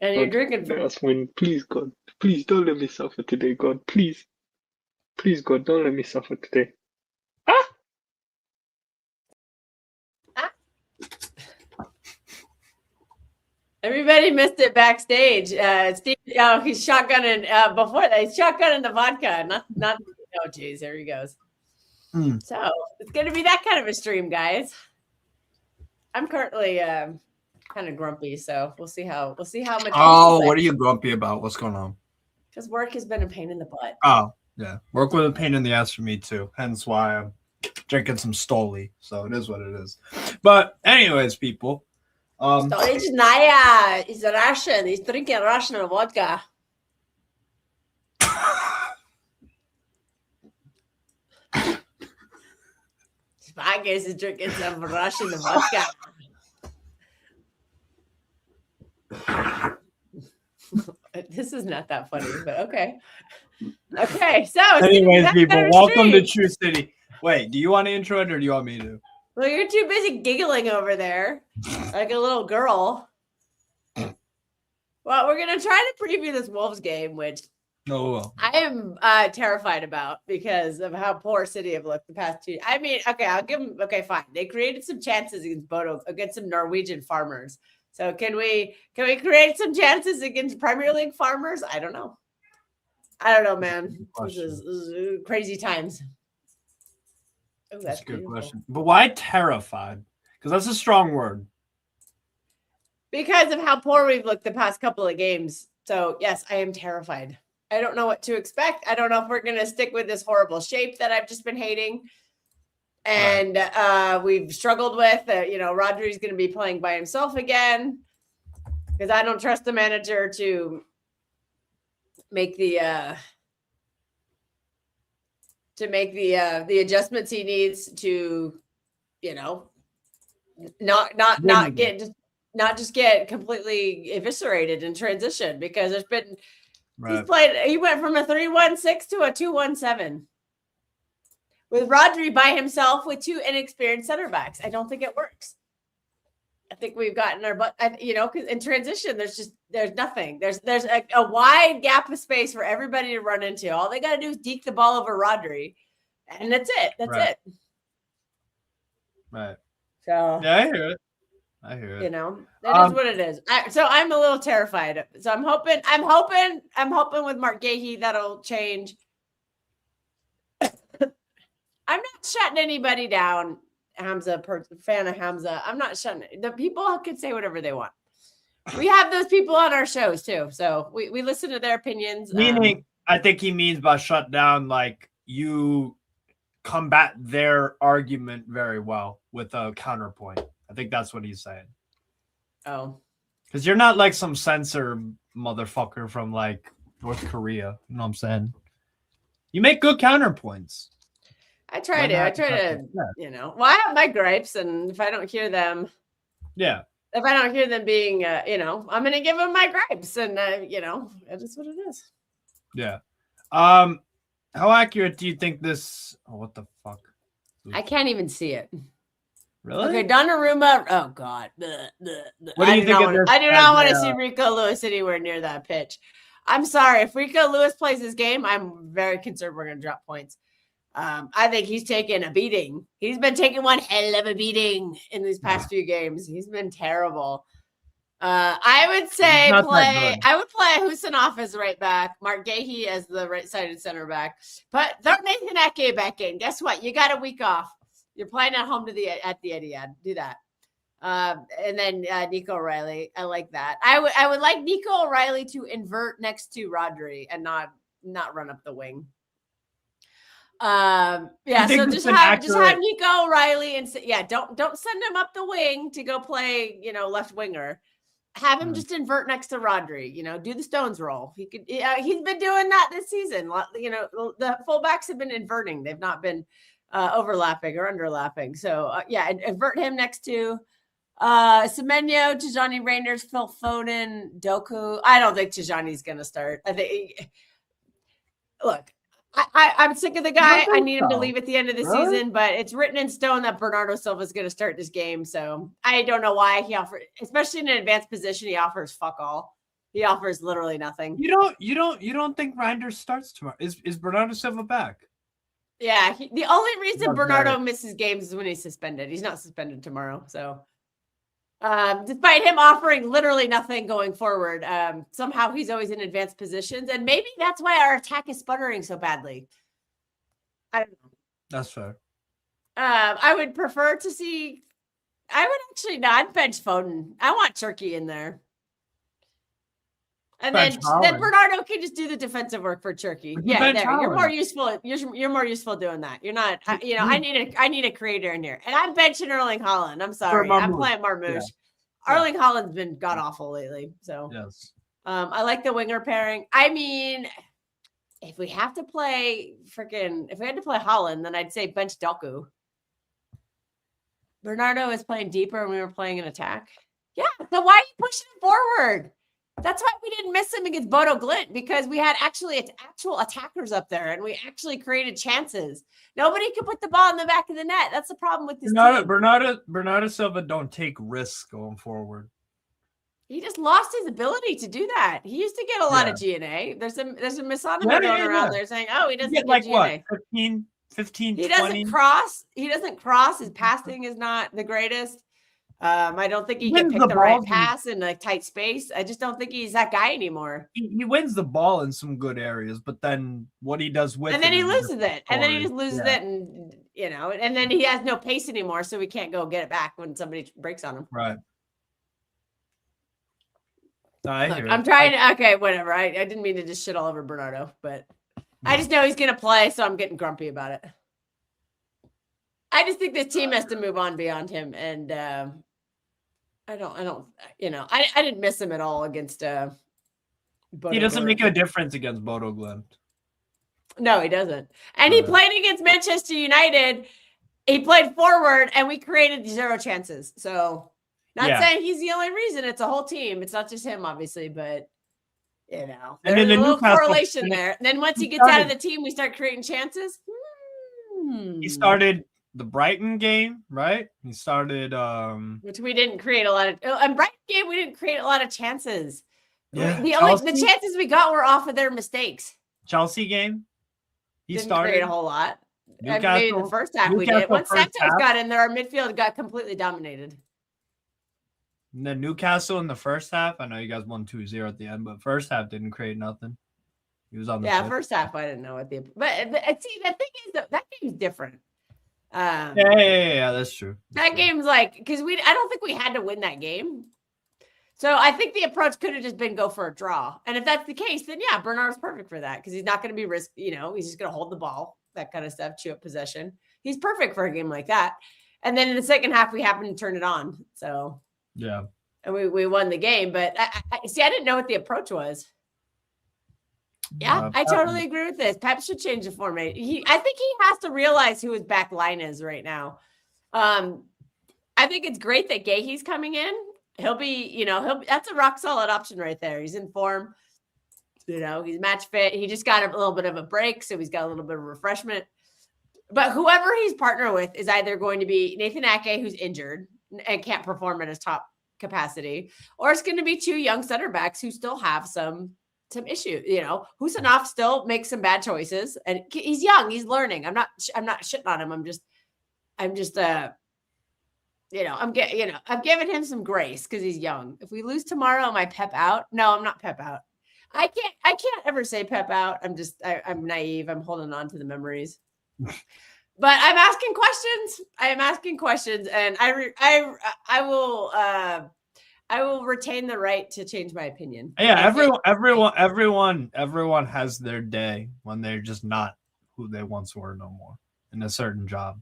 And you're God, drinking. let us win. Please, God. Please don't let me suffer today, God. Please. Please, God, don't let me suffer today. Ah! Everybody missed it backstage. Steve, he's shotgunning before that. He's shotgunning the vodka. Not. Oh, geez, there he goes. So it's going to be that kind of a stream, guys. I'm currently kind of grumpy, so we'll see how much. Oh, what are you grumpy about? What's going on? Because work has been a pain in the butt. Oh, yeah, work was a pain in the ass for me too. Hence why I'm drinking some Stoli. So it is what it is. But anyways, people. Stoli's Naya. He's a Russian. He's drinking Russian vodka. Spaggers is drinking some Russian vodka. This is not that funny, but okay. Okay, so anyways, people, welcome to True City. Wait, do you want to intro it or do you want me to? Well, you're too busy giggling over there like a little girl. Well, we're going to try to preview this Wolves game, which I am terrified about because of how poor City have looked the past 2. I mean, okay, I'll give them. Okay, fine. They created some chances against Bodo, against some Norwegian farmers. So can we create some chances against Premier League farmers? I don't know. Man. This is crazy times. Oh, that's a good question. But why terrified? Because that's a strong word. Because of how poor we've looked the past couple of games. So, yes, I am terrified. I don't know what to expect. I don't know if we're going to stick with this horrible shape that I've just been hating. And we've struggled with, Rodri's going to be playing by himself again because I don't trust the manager to make the adjustments he needs to, not get completely eviscerated in transition because there's been he went from a 3-1-6 to a 2-1-7 with Rodri by himself with 2 inexperienced center backs. I don't think it works. I think we've gotten our butt, because in transition, there's nothing. There's a wide gap of space for everybody to run into. All they got to do is deke the ball over Rodri, and that's it. That's it. Right. So yeah, I hear it. That is what it is. So I'm a little terrified. So I'm hoping with Mark Gahey that'll change. I'm not shutting anybody down. Hamza, fan of Hamza. I'm not shutting the people could say whatever they want. We have those people on our shows too, so we listen to their opinions. Meaning, I think he means by shut down, like you combat their argument very well with a counterpoint. I think that's what he's saying. Oh, because you're not like some censor motherfucker from like North Korea. You know what I'm saying? You make good counterpoints. I try to, well, I have my gripes, and if I don't hear them, if I don't hear them being, I'm going to give them my gripes, and, that is what it is. Yeah. How accurate do you think this, what the fuck? I can't even see it. Really? Okay, Donnarumma, oh, God. What do you think of this? I do not want to see Rico Lewis anywhere near that pitch. I'm sorry. If Rico Lewis plays this game, I'm very concerned we're going to drop points. I think he's taken a beating. He's been taking one hell of a beating in these past few games. He's been terrible. I would say I would play Husanov as right back, Mark Gahey as the right-sided center back. But throw Nathan Ake back in. Guess what? You got a week off. You're playing at home at the Etihad. Do that. And then Nico O'Reilly. I like that. I would like Nico O'Reilly to invert next to Rodri and not run up the wing. So just have Nico O'Reilly and don't send him up the wing to go play, left winger. Have him just invert next to Rodri, do the Stones roll. He's been doing that this season. The fullbacks have been inverting. They've not been overlapping or underlapping. So invert him next to Semenyo, Tijani Reinders, Phil Foden, Doku. I don't think Tijani's going to start. I think, look, I'm sick of the guy. I need him to leave at the end of the season, but it's written in stone that Bernardo Silva is going to start this game. So I don't know why he offers, especially in an advanced position, he offers fuck all. He offers literally nothing. You don't think Reinders starts tomorrow? Is Bernardo Silva back? Yeah, the only reason Not Bernardo very. misses games is when he's suspended. He's not suspended tomorrow, so despite him offering literally nothing going forward, somehow he's always in advanced positions, and maybe that's why our attack is sputtering so badly. I don't know. That's fair. I would prefer to see. I would actually not bench Foden. I want Turkey in there. And Bench then Haaland. Bernardo can just do the defensive work for Turkey. You Yeah, bench there. You're more Haaland. useful. You're more useful doing that. You're not. I need a creator in here, and I'm benching Erling Haaland. I'm sorry. I'm Marmoush. playing Marmoush. Yeah. Erling Haaland's been god awful lately. So Yes. I like the winger pairing. I mean, if we have to play if we had to play Haaland, then I'd say bench Doku. Bernardo is playing deeper and we were playing an attack. Yeah. So why are you pushing him forward? That's why we didn't miss him against Bodo Glimt, because we had actual attackers up there and we actually created chances. Nobody could put the ball in the back of the net. That's the problem with this team. Bernardo Silva don't take risks going forward. He just lost his ability to do that. He used to get a lot of GNA. There's a misogyny going around there saying, "Oh, he doesn't get like GNA." what? 15, He 20? doesn't cross. He doesn't cross. His passing is not the greatest. I don't think he can Wins pick the the right balls. pass in a tight space. I just don't think he's that guy anymore. He wins the ball in some good areas, but then what he does with And then it he is loses different it. And then he story. just loses Yeah. it, and and then he has no pace anymore, so we can't go get it back when somebody breaks on him. Right. I Look, hear I'm it. trying to. Okay, whatever. I didn't mean to just shit all over Bernardo, but I just know he's gonna play, so I'm getting grumpy about it. I just think this team has to move on beyond him, and I don't. I didn't miss him at all against. Bodo He doesn't Glimt. make a difference against Bodo Glimt. No, he doesn't. And he Right. played against Manchester United. He played forward, and we created 0 chances. So, not saying he's the only reason. It's a whole team. It's not just him, obviously, but And there's then a the little Newcastle- correlation there. And then once he gets out of the team, we start creating chances. He started the Brighton game, right? He started Which we didn't create a lot of. And Brighton game, we didn't create a lot of chances. Yeah. The chances we got were off of their mistakes. Chelsea game. He Didn't started create a whole lot. Newcastle- Maybe the first half we did. Newcastle Once first Santos half. got in there, our midfield got completely dominated. And then Newcastle in the first half. I know you guys won 2-0 at the end, but first half didn't create nothing. He was on the pitch. First half I didn't know what but see, the thing is that game's different. Yeah, that's true. That game's like, because I don't think we had to win that game. So I think the approach could have just been go for a draw. And if that's the case, then yeah, Bernardo's perfect for that, because he's not going to be he's just going to hold the ball, that kind of stuff, chew up possession. He's perfect for a game like that. And then in the second half, we happened to turn it on. So Yeah. and we won the game. But I didn't know what the approach was. Yeah, I totally agree with this. Pep should change the format. I think he has to realize who his back line is right now. I think it's great that Gahey's coming in. He'll be, that's a rock solid option right there. He's in form. He's match fit. He just got a little bit of a break, so he's got a little bit of refreshment. But whoever he's partnered with is either going to be Nathan Ake, who's injured and can't perform at his top capacity, or it's going to be 2 young center backs who still have some issue. Husanov still makes some bad choices, and he's young. He's learning. I'm not shitting on him. I'm giving him some grace because he's young. If we lose tomorrow, am I Pep out? No, I'm not Pep out. I can't ever say Pep out. I'm naive. I'm holding on to the memories. But I'm asking questions. I am asking questions, and I will retain the right to change my opinion. Yeah, everyone has their day when they're just not who they once were no more in a certain job.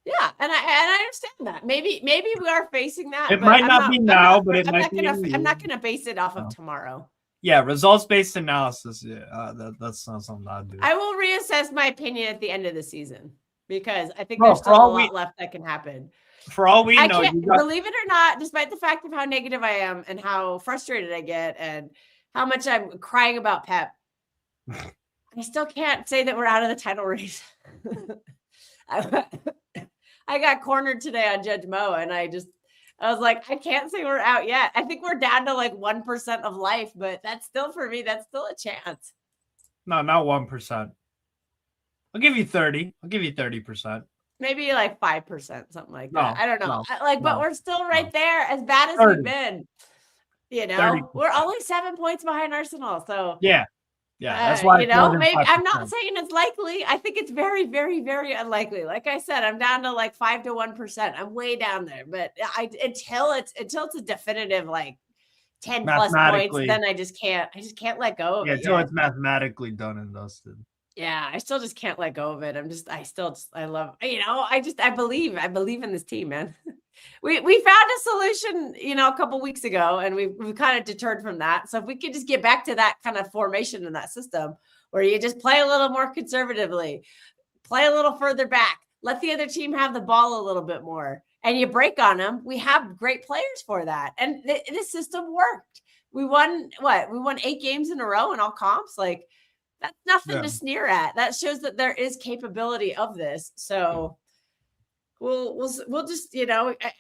Yeah, and I understand that. Maybe we are facing that. It might not be now, but it might be. I'm not gonna base it off of tomorrow. Yeah, results-based analysis. Yeah, that's not something I do. I will reassess my opinion at the end of the season, because I think there's still a lot left that can happen. For all we know, believe it or not, despite the fact of how negative I am and how frustrated I get and how much I'm crying about Pep, I still can't say that we're out of the title race. I got cornered today on Judge Mo, and I I was like, I can't say we're out yet. I think we're down to like 1% of life, but that's still for me. That's still a chance. No, not 1%. I'll give you 30. I'll give you 30%. Maybe like 5%, something like No, that. I don't know. no, But no, we're still right no. there, as bad as 30. we've been. You know, 30%. we're only 7 points behind Arsenal. So Yeah. That's why you it's more know, than maybe 5%. I'm not saying it's likely. I think it's very, very, very unlikely. Like I said, I'm down to like 5 to 1%. I'm way down there. But until it's a definitive like 10 plus points, Mathematically. then I just can't let go of Yeah, it. until it's mathematically done and dusted. Yeah, I still just can't let go of it. I love, I believe in this team, man. We found a solution, a couple weeks ago, and we've kind of deterred from that. So if we could just get back to that kind of formation in that system where you just play a little more conservatively, play a little further back, let the other team have the ball a little bit more, and you break on them, we have great players for that. And this system worked. We won 8 games in a row in all comps. Like, that's nothing to sneer at. That shows that there is capability of this. So we'll just,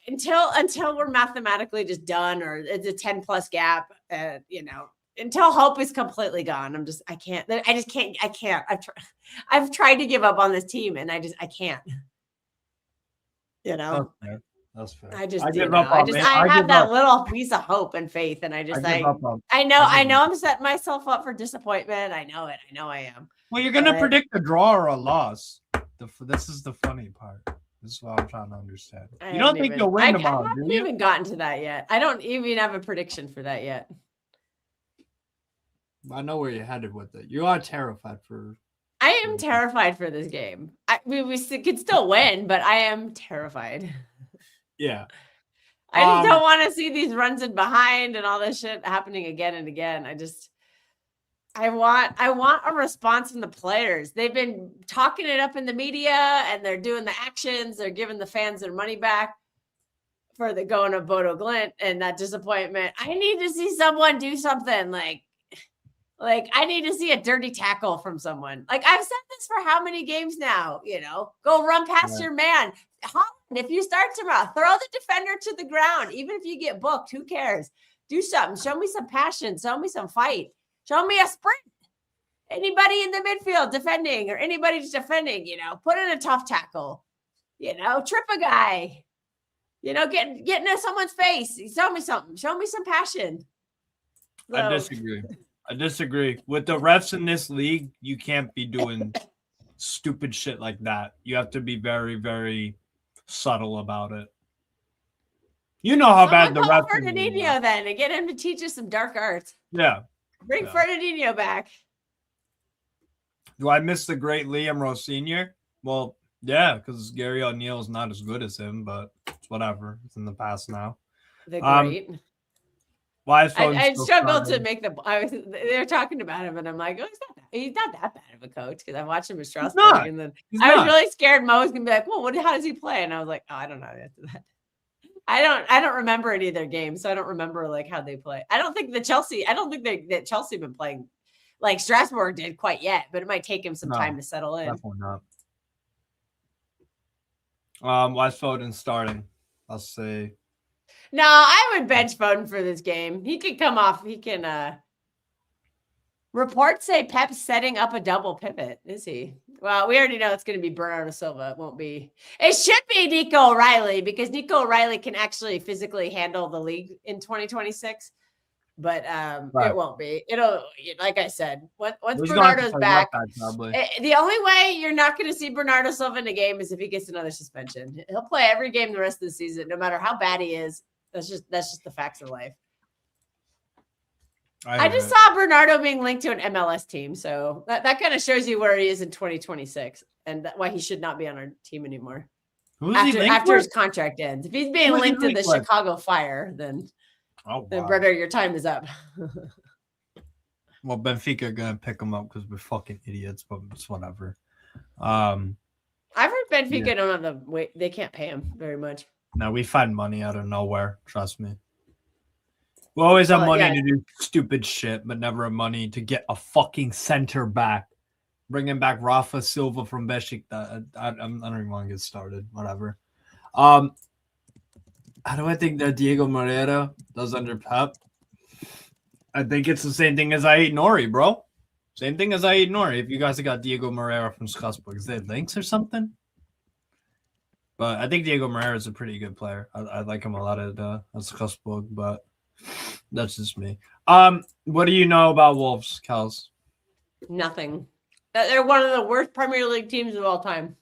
until we're mathematically just done, or it's a 10 plus gap, until hope is completely gone. I can't. I've tried to give up on this team, and I can't. That's fair. I have that little piece of hope and faith, and I know I'm setting myself up for disappointment. I know it. I know I am. Well, you're gonna predict a draw or a loss. This is the funny part. This is what I'm trying to understand. You don't think you'll win tomorrow, I haven't even gotten to that yet. I don't even have a prediction for that yet. I know where you're headed with it. You are terrified for. I am terrified for this game. We could still win, but I am terrified. Yeah. I just don't want to see these runs in behind and all this shit happening again and again. I want a response from the players. They've been talking it up in the media, and they're doing the actions. They're giving the fans their money back for the going of Bodo Glint and that disappointment. I need to see someone do something like I need to see a dirty tackle from someone. Like, I've said this for how many games now, go run past your man. Holland, if you start tomorrow, throw the defender to the ground. Even if you get booked, who cares? Do something. Show me some passion. Show me some fight. Show me a sprint. Anybody in the midfield defending, or anybody just defending, put in a tough tackle, trip a guy, get into someone's face. Show me something. Show me some passion. So, I disagree. With the refs in this league, you can't be doing stupid shit like that. You have to be very, very subtle about it. You know how bad the refs are. Fernandinho then, and get him to teach us some dark arts. Yeah. Bring Fernandinho back. Do I miss the great Liam Rowe Sr.? Well, yeah, because Gary O'Neill is not as good as him, but it's whatever. It's in the past now. The great. I struggled to make they were talking about him, and I'm like, he's not that bad of a coach, because I watched him at Strasbourg, and then I was really scared Mo was gonna be like, well, how does he play? And I was like, oh, I don't know after that. I don't remember any of their games, so I don't remember like how they play. I don't think that Chelsea been playing like Strasbourg did quite yet, but it might take him some time to settle in. Definitely not. West Foden starting. I'll say. No, I would bench Foden for this game. He can come off. He can. Reports say Pep's setting up a double pivot. Is he? Well, we already know it's going to be Bernardo Silva. It won't be. It should be Nico O'Reilly, because Nico O'Reilly can actually physically handle the league in 2026. But It won't be. It'll, like I said, once Bernardo's back, the only way you're not going to see Bernardo Silva in a game is if he gets another suspension. He'll play every game the rest of the season, no matter how bad he is. That's just the facts of life. I just saw Bernardo being linked to an MLS team, so that kind of shows you where he is in 2026 and why he should not be on our team anymore. After his contract ends, if he's being linked to the Chicago Fire, then brother, your time is up. Well, Benfica are gonna pick him up because we're fucking idiots, but it's whatever. I've heard Benfica don't have the weight; they can't pay him very much. No, we find money out of nowhere. Trust me. We always have money to do stupid shit, but never have money to get a fucking center back. Bringing back Rafa Silva from Besiktas. I don't even want to get started. Whatever. How do I think that Diego Moreira does under Pep? I think it's the same thing as I eat Nori, bro. Same thing as I eat Nori. If you guys have got Diego Moreira from Strasbourg, is there links or something? But I think Diego Moreira is a pretty good player. I like him a lot at Strasbourg, but that's just me. What do you know about Wolves, Kels? Nothing. They're one of the worst Premier League teams of all time.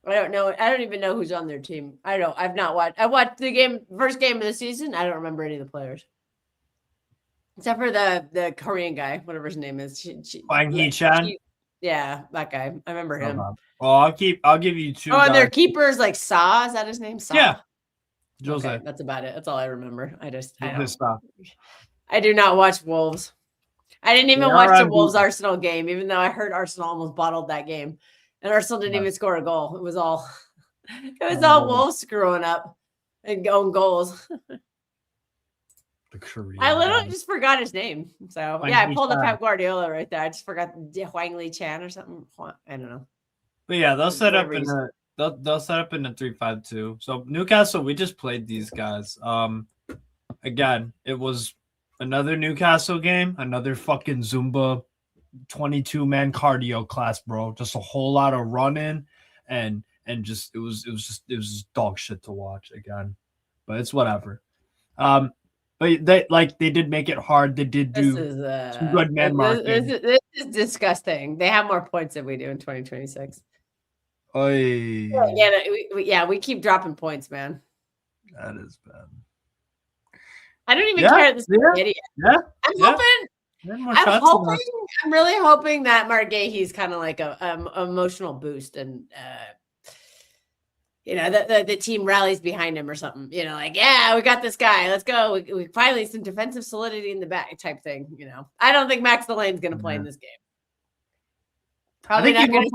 I don't know. I don't even know who's on their team. I've not watched. I watched the first game of the season. I don't remember any of the players. Except for the Korean guy, whatever his name is. Wang Hee-chan? Yeah, that guy. I remember him. Okay. Well, I'll give you two. Oh, and their keeper is like Sa. Is that his name? Sa? Yeah. Jose. Okay, that's about it. That's all I remember. I Jose do not watch Wolves. I didn't even watch the Wolves Arsenal game, even though I heard Arsenal almost bottled that game. And Arsenal didn't even score a goal. It was all Wolves screwing up and going goals. The Korean I literally just forgot his name. So Wang yeah, I pulled up Hee-chan. Pep Guardiola right there. I just forgot Huang Li Chan or something. I don't know. But yeah, they'll set up in Whatever they'll set up in a 3-5-2. So Newcastle, we just played these guys. Again, it was another Newcastle game, another fucking Zumba 22-man cardio class, bro. Just a whole lot of running and just it was just dog shit to watch again. But it's whatever. But they did make it hard. They did do some good man marking. This is disgusting. They have more points than we do in 2026. Oy. Yeah, we keep dropping points, man. That is bad. I don't even care. This idiot. Yeah. I'm really hoping that Marguerite's kind of like a emotional boost, and the team rallies behind him or something. Like, yeah, we got this guy. Let's go. We finally some defensive solidity in the back type thing. I don't think Max Delane's going to play in this game. Probably I think not he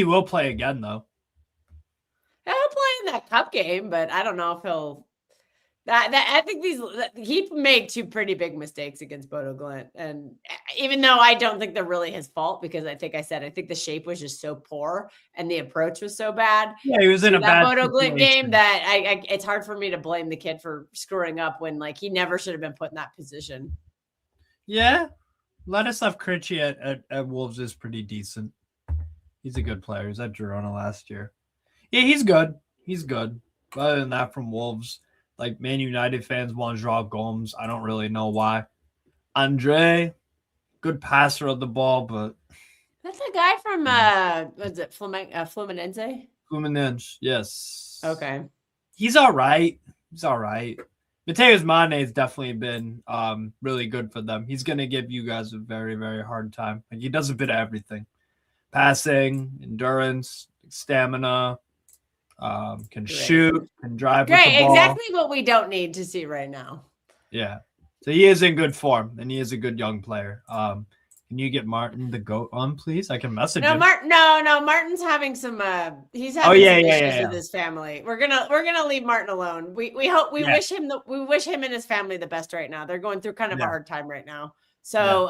will play again, though. He'll Play in that cup game, but I don't know if he'll. I think he made two pretty big mistakes against Bodo Glimt, and even though I don't think they're really his fault, because I think the shape was just so poor and the approach was so bad. Yeah, he was in a bad Bodo Glimt game that it's hard for me to blame the kid for screwing up when he never should have been put in that position. Yeah, Ladislav Krejci at Wolves is pretty decent. He's a good player. He was at Girona last year. Yeah, he's good. But other than that, from Wolves. Like, Man United fans want João Gomes. I don't really know why. Andre, good passer of the ball, but... That's a guy from, was it Fluminense? Fluminense, yes. Okay. He's all right. Mateus Mane has definitely been really good for them. He's going to give you guys a very, very hard time. Like, he does a bit of everything. Passing, endurance, stamina... can shoot, can drive with the ball. Exactly what we don't need to see right now. Yeah. So he is in good form, and he is a good young player. Can you get Martin the GOAT on, please? I can message him. No, Martin's having some he's having some issues with his family. We're gonna leave Martin alone. We wish him and his family the best right now. They're going through kind of a hard time right now. So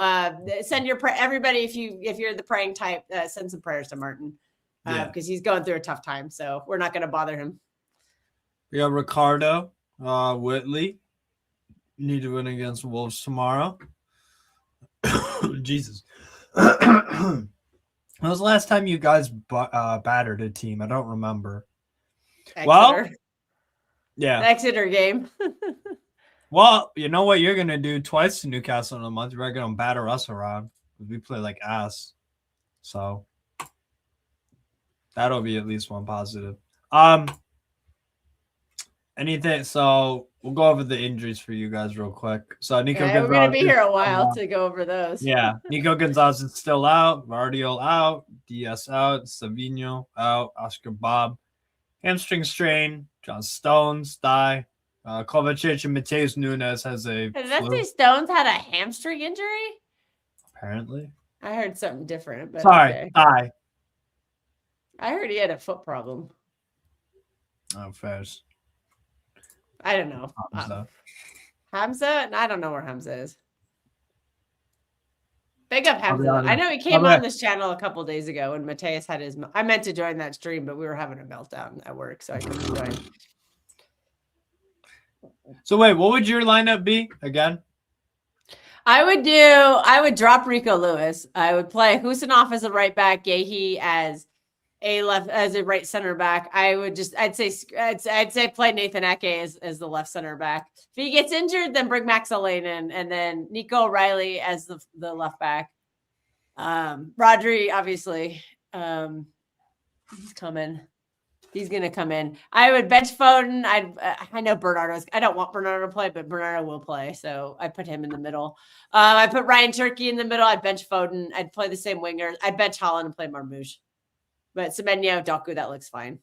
send your everybody, if you're the praying type, send some prayers to Martin. Because he's going through a tough time, so we're not going to bother him. We have Ricardo Whitley. You need to win against Wolves tomorrow. Jesus. When was the last time you guys battered a team? I don't remember. Exeter. Well, yeah. The Exeter game. Well, you know what you're going to do twice to Newcastle in a month? You're going to batter us around. We play like ass. So... that'll be at least one positive. Anything? So we'll go over the injuries for you guys real quick. So Nico Gonzalez, we're gonna be here a while to go over those. Yeah, Nico Gonzalez is still out. Vardiol out. Diaz out. Savino out. Oscar Bob, hamstring strain. John Stones thigh. Kovacic and Mateus Nunes has a. Did that say Stones had a hamstring injury? Apparently. I heard something different. But sorry, thigh. I heard he had a foot problem. Oh, fairs. I don't know. Hamza? I don't know where Hamza is. Big up Hamza. I know he came on this channel a couple days ago when Mateus had his... I meant to join that stream, but we were having a meltdown at work, so I couldn't join. So wait, what would your lineup be again? I would drop Rico Lewis. I would play Husinov as a right back, Yehi as a right center back. I'd say play Nathan Ake as the left center back. If he gets injured, then bring Max Lane in, and then Nico O'Reilly as the left back. Rodri, obviously, he's coming. He's gonna come in. I would bench Foden. I know Bernardo's. I don't want Bernardo to play, but Bernardo will play, so I put him in the middle. I put Ryan Turkey in the middle. I'd bench Foden. I'd play the same winger. I'd bench Holland and play Marmouche. But Semenyo, Doku, that looks fine.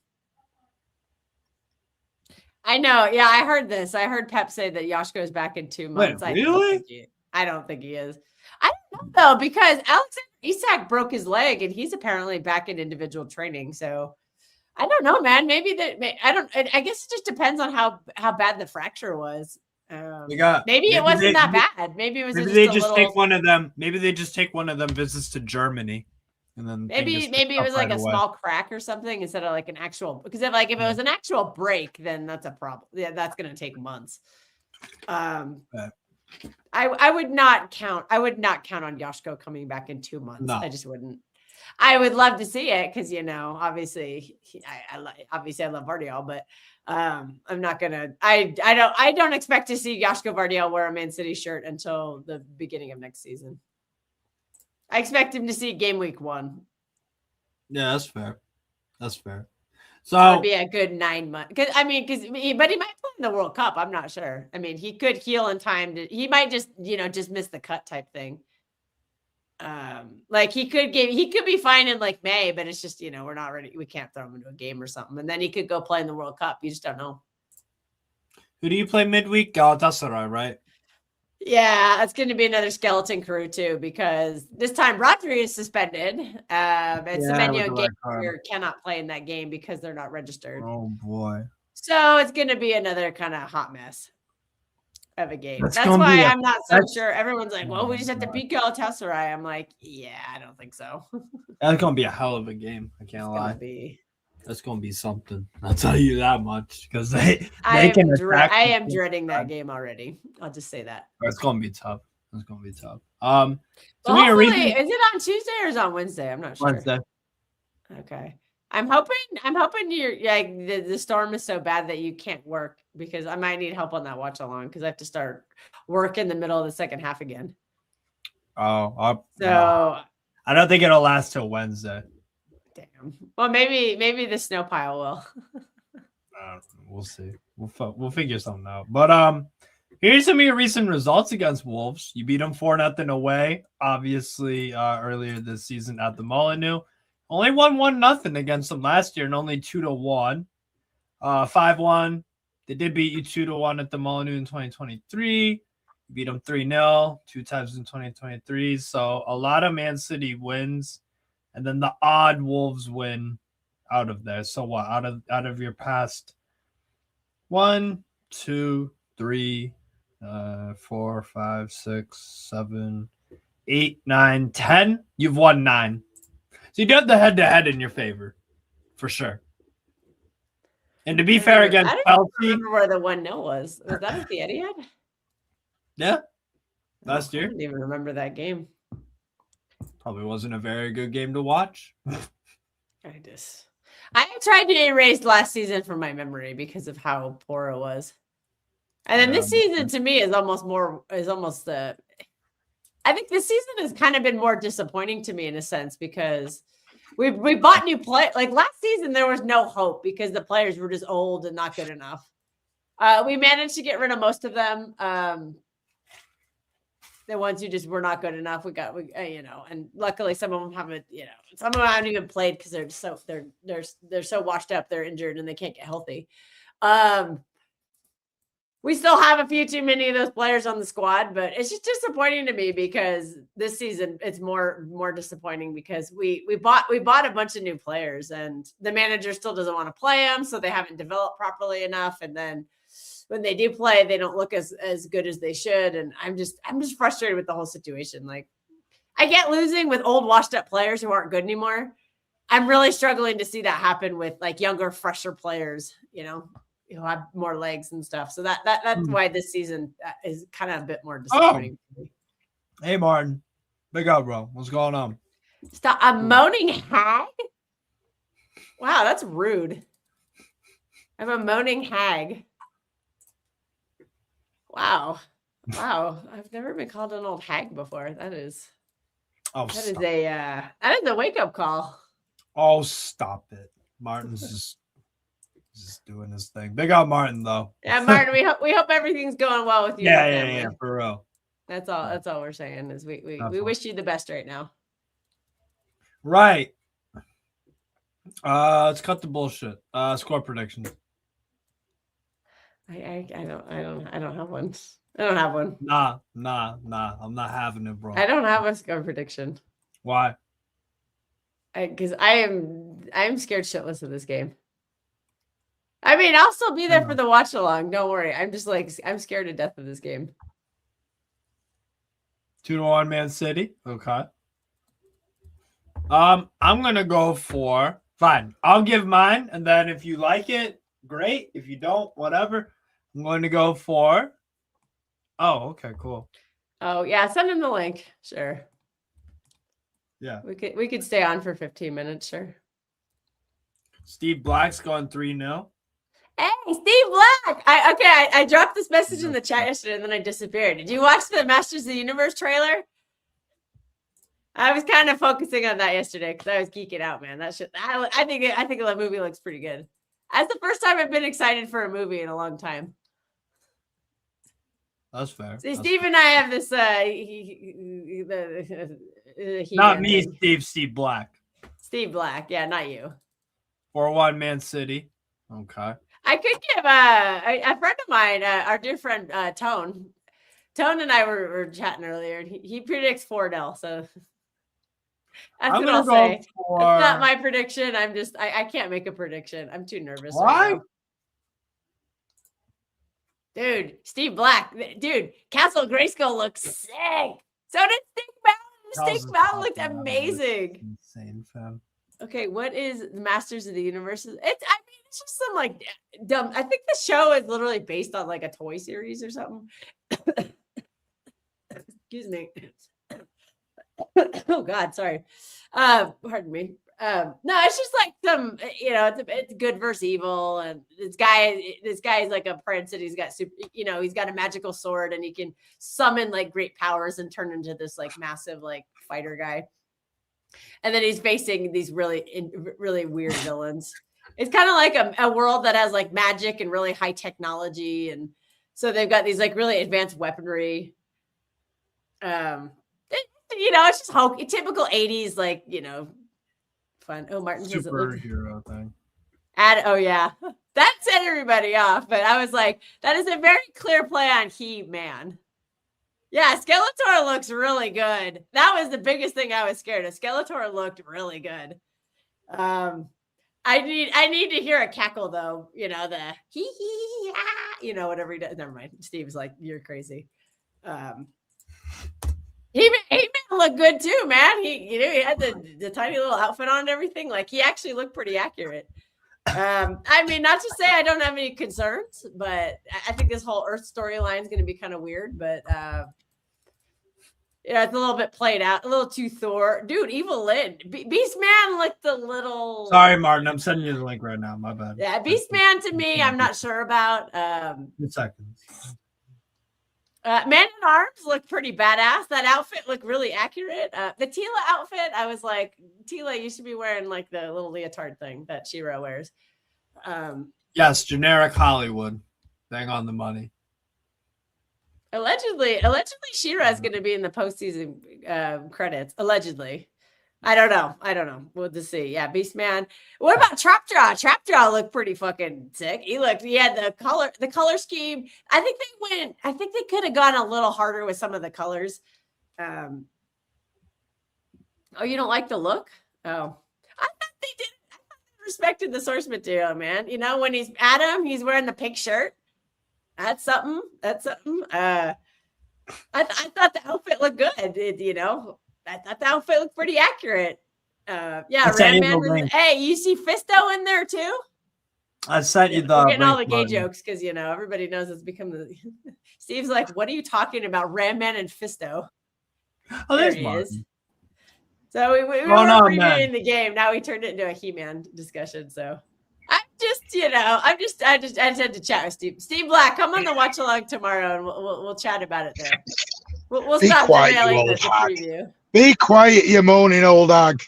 I know. Yeah, I heard this. I heard Pep say that Yoshko's back in 2 months. Wait, really? I don't think he is. I don't know, though, because Alexander Isak broke his leg, and he's apparently back in individual training. So I don't know, man. Maybe I guess it just depends on how bad the fracture was. Maybe it wasn't that bad. Maybe it was. Maybe they just take one of them. Maybe they just take one of them visits to Germany. And then maybe it was like a small crack or something instead of like an actual, because if it was an actual break, then that's a problem. Yeah, that's going to take months. I would not count on Yoshko coming back in 2 months. No. I just wouldn't. I would love to see it because obviously I love Vardiol, but I'm not gonna. I don't expect to see Yoshko Vardiol wear a Man City shirt until the beginning of next season. I expect him to see game week 1. Yeah, that's fair. So that would be a good 9 months. But he might play in the World Cup. I'm not sure. I mean, he could heal in time. He might just miss the cut type thing. Like he could be fine in like May, but it's just we're not ready. We can't throw him into a game or something, and then he could go play in the World Cup. You just don't know. Who do you play midweek? Galatasaray, right? Yeah, it's going to be another skeleton crew too, because this time Rodri is suspended. And Semenyo and Gabriel cannot play in that game because they're not registered. Oh boy! So it's going to be another kind of hot mess of a game. That's why I'm not so sure. Everyone's like, "Well, we just have to beat Galatasaray." I'm like, "Yeah, I don't think so." That's going to be a hell of a game. I can't lie. That's going to be something. I'll tell you that much because I am dreading that game already. I'll just say that. It's going to be tough. It's going to be tough. Well, hopefully, is it on Tuesday or is it on Wednesday? I'm not sure. Wednesday. Okay. I'm hoping you're like the storm is so bad that you can't work, because I might need help on that watch along because I have to start work in the middle of the second half again. I don't think it'll last till Wednesday. Damn. Well, maybe the snow pile will. We'll see. We'll figure something out. But here's some of your recent results against Wolves. You beat them 4-0 away, obviously earlier this season at the Molineux. Only won 1-0 against them last year, and only 2-1, 5-1. They did beat you 2-1 at the Molineux in 2023. You beat them 3-0 2 times in 2023. So a lot of Man City wins. And then the odd Wolves win out of there. So what? Out of your past 1, 2, 3, 4, 5, 6, 7, 8, 9, 10. You've won 9. So you do have the head-to-head in your favor, for sure. And to be fair against Chelsea, I don't remember where the 1-0 was. Was that at the Etihad? Yeah, last year. I don't even remember that game. Probably wasn't a very good game to watch. I tried to erase last season from my memory because of how poor it was. And then this season to me I think this season has kind of been more disappointing to me in a sense, because we bought new players. Like last season, there was no hope because the players were just old and not good enough. We managed to get rid of most of them. The ones who just were not good enough, and luckily some of them haven't even played because they're so washed up, they're injured and they can't get healthy. We still have a few too many of those players on the squad, but it's just disappointing to me because this season it's more disappointing because we bought a bunch of new players and the manager still doesn't want to play them, so they haven't developed properly enough, and then when they do play, they don't look as good as they should. And I'm just frustrated with the whole situation. Like, I get losing with old washed up players who aren't good anymore. I'm really struggling to see that happen with like younger, fresher players, he'll have more legs and stuff. So that's why this season is kind of a bit more Oh. disappointing. Hey, Martin. Big up, bro. What's going on? Stop! A moaning hag. Wow, that's rude. I'm a moaning hag. Wow. I've never been called an old hag before. That is a wake-up call. Oh, stop it. Martin's just doing his thing. Big up Martin though. Yeah, Martin, we hope everything's going well with you. Yeah, for real. That's all we're saying is we wish you the best right now. Right. Let's cut the bullshit. Score prediction. I don't have one. I don't have one. Nah. I'm not having it, bro. I don't have a score prediction. Why? Because I'm scared shitless of this game. I mean, I'll still be there for the watch along. Don't worry. I'm just like I'm scared to death of this game. 2-1 Man City. Okay. I'm gonna go for fine. I'll give mine, and then if you like it, great. If you don't, whatever. I'm going to go for. Oh, okay, cool. Oh yeah, send him the link. Sure. Yeah. We could stay on for 15 minutes. Sure. Steve Black's going 3-0. Hey, Steve Black. I dropped this message in the chat yesterday and then I disappeared. Did you watch the Masters of the Universe trailer? I was kind of focusing on that yesterday because I was geeking out, man. That shit. I think the movie looks pretty good. That's the first time I've been excited for a movie in a long time. That's fair. See, Steve and I have this. Not me, Steve Black. Steve Black, yeah, not you. 4-1 Man City. Okay. I could give a friend of mine, our dear friend Tone. Tone and I were chatting earlier, and he predicts 4-0. So that's what I'll say. It's not my prediction. I can't make a prediction. I'm too nervous. Why? Right now. Dude, Steve Black. Dude, Castle Grayskull looks sick. So did Stink Mountain. Stink Mountain looked amazing. Insane, fam. Okay, what is the Masters of the Universe? It's just some like dumb. I think the show is literally based on like a toy series or something. Excuse me. Oh God, sorry. Pardon me. No, it's just like some, it's good versus evil, and this guy is like a prince, and he's got he's got a magical sword, and he can summon like great powers and turn into this like massive like fighter guy. And then he's facing these really weird villains. It's kind of like a world that has like magic and really high technology, and so they've got these like really advanced weaponry. It's just typical 80s like fun. Oh, Martin says superhero thing. Oh yeah, that set everybody off. But I was like, that is a very clear play on He-Man. Yeah, Skeletor looks really good. That was the biggest thing I was scared of. Skeletor looked really good. I need to hear a cackle though. The hee hee ah, whatever he does. Never mind. Steve's like, you're crazy. He looked good too, man. He had the tiny little outfit on and everything. Like he actually looked pretty accurate. I mean, not to say I don't have any concerns, but I think this whole Earth storyline is going to be kind of weird. But it's a little bit played out, a little too Thor, dude. Evil Lynn, Beast Man looked a little. Sorry, Martin. I'm sending you the link right now. My bad. Yeah, Beast Man to me, I'm not sure about. 2 seconds. Man at Arms looked pretty badass. That outfit looked really accurate. The Tila outfit, I was like, Tila, you should be wearing like the little leotard thing that She-Ra wears. Yes, generic Hollywood. Bang on the money. Allegedly, She-Ra is going to be in the postseason credits. Allegedly. I don't know. We'll just see. Yeah, Beast Man. What about Trapjaw? Trapjaw looked pretty fucking sick. He had the color scheme. I think they could have gone a little harder with some of the colors. Oh, you don't like the look? Oh, I thought they did. I thought they respected the source material, man. When he's Adam, he's wearing the pink shirt. That's something. I thought the outfit looked good. I thought the outfit looked pretty accurate. Yeah, Red Man. Hey, you see Fisto in there too? I sent you the We're getting all the link, gay Martin. jokes because everybody knows it's become the. Steve's like, "What are you talking about, Ram Man and Fisto?" Oh, There there's he is. Martin. So we were on, man? previewing the game. Now we turned it into a He-Man discussion. So I just had to chat with Steve. Steve Black, come on the watch along tomorrow, and we'll chat about it there. We'll Be stop quiet, you derailing the old hag. preview. Be quiet, you moaning old hag.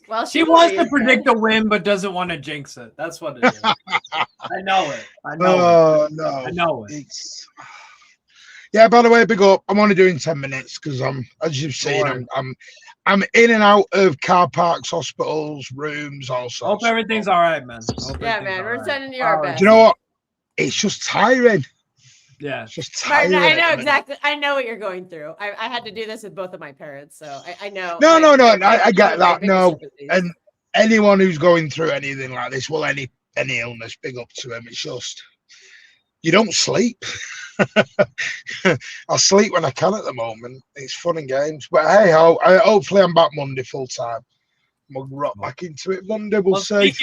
Well, She wants to predict a win, but doesn't want to jinx it. That's what it is. I know it. I know Oh, it. no. I know it. Yeah, by the way, big up. I'm only doing 10 minutes because as you've seen, I'm in and out of car parks, hospitals, rooms, all sorts. Hope everything's all right, man. Yeah, man, we're sending you our best. Do you know what? It's just tiring. Yeah, It's just tiring. Martin, I know exactly. I know what you're going through. I had to do this with both of my parents, so I know. No. I get that. No, and anyone who's going through anything like this, well, any illness, big up to him. It's just you don't sleep. I sleep when I can at the moment. It's fun and games, but hey, hopefully I'm back Monday full time. We'll rock back into it Monday. We'll see.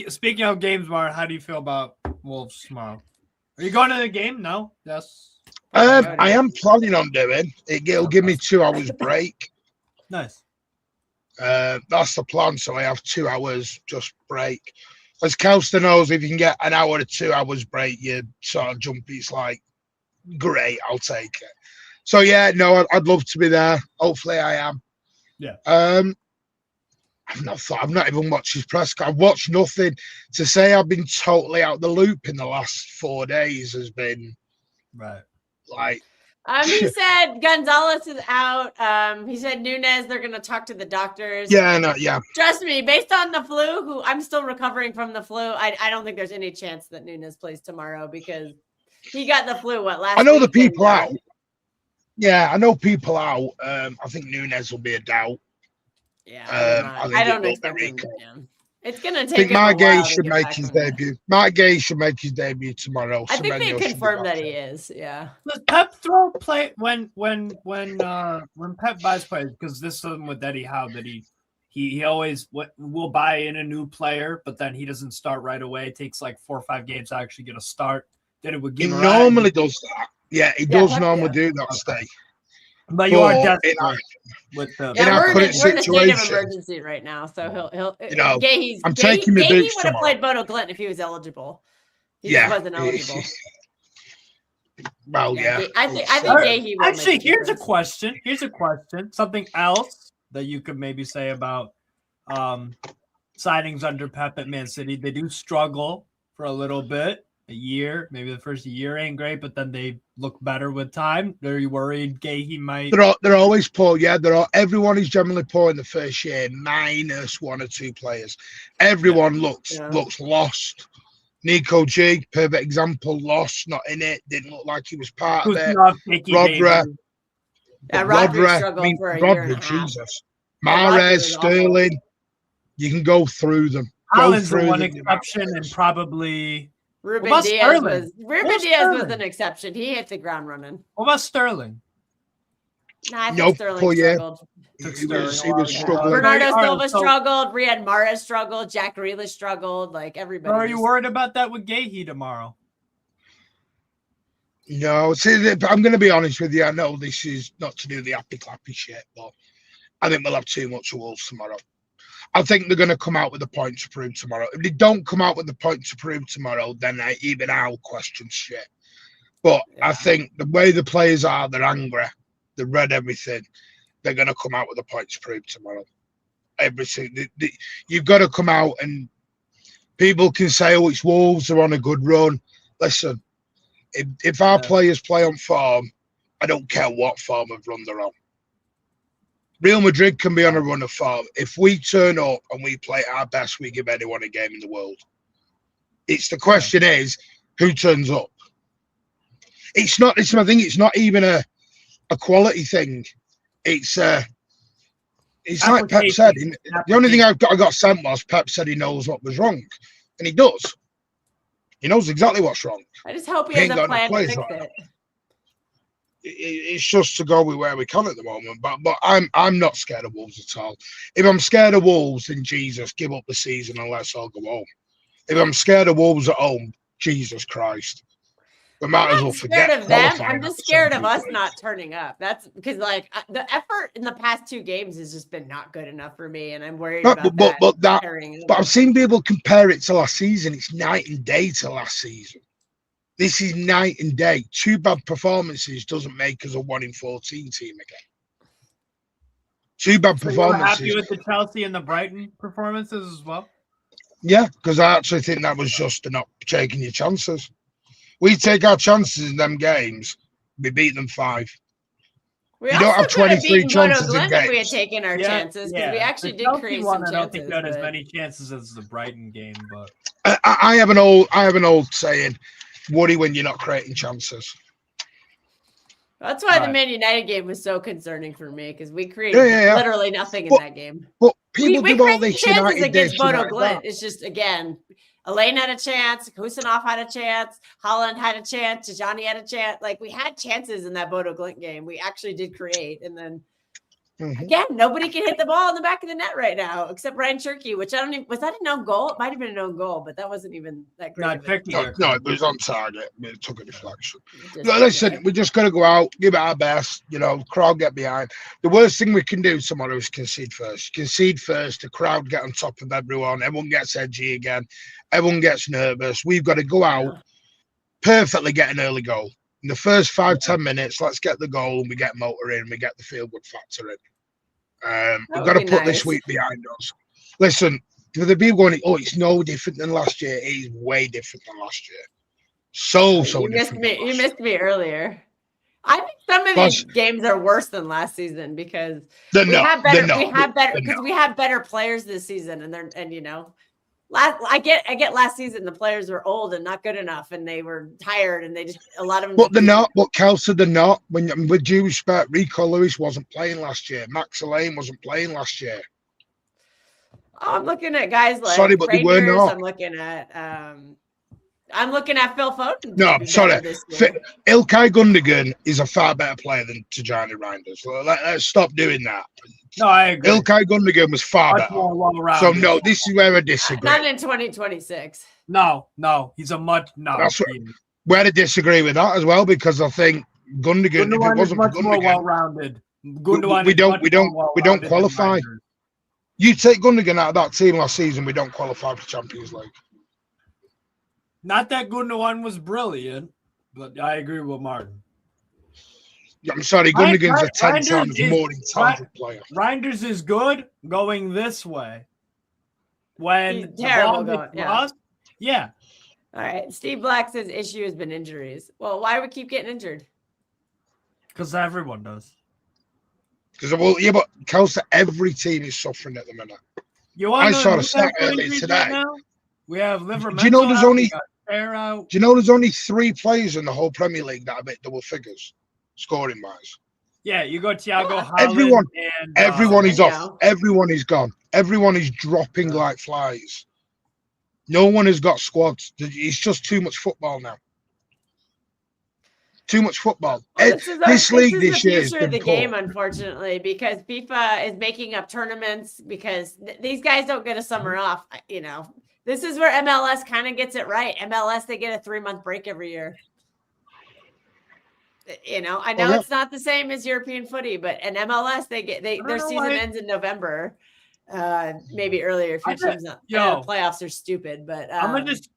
Speaking of games, Martin, how do you feel about Wolves tomorrow? Are you going to the game? No. Yes. I am planning on doing it. It'll give me 2 hours break. Nice. That's the plan. So I have 2 hours just break. As Kelster knows, if you can get an hour to 2 hours break, you sort of jump. It's like, great, I'll take it. So yeah, no, I'd love to be there. Hopefully I am. Yeah. I've not even watched his press. I've watched nothing. To say I've been totally out the loop in the last 4 days has been right. Like, he said Gonzalez is out. He said Nunes, they're going to talk to the doctors. Yeah. Trust me, based on the flu, who I'm still recovering from the flu, I don't think there's any chance that Nunes plays tomorrow because he got the flu last I know week the people out. Yeah, I know people out. I think Nunes will be a doubt. Yeah, I don't expect him to. It's going to take. I think Margay should make his debut. Margay should make his debut tomorrow. I think they confirmed that he is. Yeah. Does Pep throw play when Pep buys players? Because this is something with Eddie Howe that he always will buy in a new player, but then he doesn't start right away. It takes like 4 or 5 games to actually get a start. Then it would give. He normally does that. Yeah, he does normally do that. Stay. But you are desperate with the. We're in a state of emergency right now, so he'll. I'm taking my boots He would have played Bodo Glint if he was eligible. He just wasn't eligible. Well, yeah. I think Gahey will actually. Here's a question. Something else that you could maybe say about signings under Pep at Man City. They do struggle for a little bit. A year, maybe the first year ain't great, but then they look better with time. Are you worried Gahey might? They're always poor. Yeah, everyone is generally poor in the first year, minus 1 or 2 players. Everyone looks lost. Nico G, perfect example, lost, not in it. Didn't look like he was part of it. Rodra struggled for a year and a half. Jesus. Mahrez, Sterling. You can go through them. Haaland's the one exception, and probably. Ruben Diaz was an exception. He hit the ground running. What about Sterling? I think Sterling struggled. He was struggling. Bernardo Silva struggled. Riyad Mahrez struggled. Jack Grealish struggled. Like everybody. Are you worried about that with Gahey tomorrow? No, see, I'm going to be honest with you. I know this is not to do the happy clappy shit, but I think we'll have too much of Wolves tomorrow. I think they're going to come out with a point to prove tomorrow. If they don't come out with the point to prove tomorrow, then even I'll question shit. But I think the way the players are, they're angry. They've read everything. They're going to come out with a point to prove tomorrow. Everything. You've got to come out and people can say, oh, it's Wolves, they're on a good run. Listen, if our players play on form, I don't care what form of run they're on. Real Madrid can be on a run of form. If we turn up and we play our best, we give anyone a game in the world. The question is, who turns up? It's not. I think it's not even a quality thing. It's like Pep said. The only thing I got sent was Pep said he knows what was wrong, and he does. He knows exactly what's wrong. I just hope he has a plan to fix it. it's just to go with where we can at the moment. But I'm not scared of Wolves at all. If I'm scared of Wolves, then Jesus, give up the season and let's all go home. If I'm scared of Wolves at home, Jesus Christ, we might I'm as well not scared forget of them. qualifying. I'm just scared of us not turning up. That's because like the effort in the past 2 games has just been not good enough for me, and I'm worried about that. But I've seen people compare it to last season. It's night and day to last season. This is night and day. 2 bad performances doesn't make us a 1 in 14 team again. 2 bad So performances. you were happy with the Chelsea and the Brighton performances as well? Yeah, because I actually think that was just not taking your chances. We take our chances in them games, we beat them 5. We You don't have 23 chances in if we had games. taken our chances because we actually The did Chelsea create one, some I don't think chances. we had as but- many chances as the Brighton game, but I have an old saying, worry when you're not creating chances. That's why the Right. Man United game was so concerning for me because we created Yeah. literally nothing in But- that game. But people we do all created this chances United against this, Bodo United Glint. that. It's just again, Elaine had a chance, Kusanov had a chance, Holland had a chance, Tijani had a chance. Like we had chances in that Bodo Glint game. We actually did create, and then again, nobody can hit the ball in the back of the net right now except Ryan Cherky, which I don't even was that a known goal? It might have been a known goal, but that wasn't even that great. not of a- Turkey. No, it was on target. It took a deflection. just- Listen, yeah. we just got to go out, give it our best. Crowd get behind. The worst thing we can do tomorrow is concede first. Concede first. The crowd get on top of everyone. Everyone gets edgy again. Everyone gets nervous. We've got to go out, perfectly get an early goal. In the first 5-10 minutes, let's get the goal and we get motor in. We get the feel good factor in. We've got to put this week behind us. Listen, for the people going, it's no different than last year. It is way different than last year. So You missed different. me. You missed me earlier. I think some of these games are worse than last season because we have better players this season, I get last season the players were old and not good enough, and they were tired, and a lot of them. But they're not. But Kelsey, they're not. With due respect, Rico Lewis wasn't playing last year. Max Elaine wasn't playing last year. I'm looking at guys like Sorry, but they were Rangers. not. I'm looking at Phil Foden. No, sorry. Ilkay Gundogan is a far better player than Tijani Reinders. Let's stop doing that. No, I agree. Ilkay Gundogan was far Much better. more well-rounded. So no, this is where I disagree. Not in 2026. No, he's a much Where I disagree with that as well because I think Gundogan, if it wasn't for much more Gundogan, well-rounded. we don't qualify. You take Gundogan out of that team last season, we don't qualify for Champions League. Not that Gundogan was brilliant, but I agree with Martin. I'm sorry, Gundogan's a 10 times more talented player. Reinders is good going this way. When He's terrible going, yeah. All right. Steve Black says issue has been injuries. Well, why do we keep getting injured? Because everyone does. But Kelsey, every team is suffering at the minute. I saw the stat earlier today. Right, we have Liverpool. Do you know there's only 3 players in the whole Premier League that have hit double figures, scoring wise? Yeah, you go Thiago Haaland. Everyone is off. Everyone is gone. Everyone is dropping like flies. No one has got squads. It's just too much football now. Too much football. This league this year is the game, unfortunately, because FIFA is making up tournaments because these guys don't get a summer off. This is where MLS kind of gets it right. MLS, they get a 3-month break every year. I know it's not the same as European footy, but in MLS, their season ends in November, maybe earlier if your team's not. The playoffs are stupid, but I'm gonna just.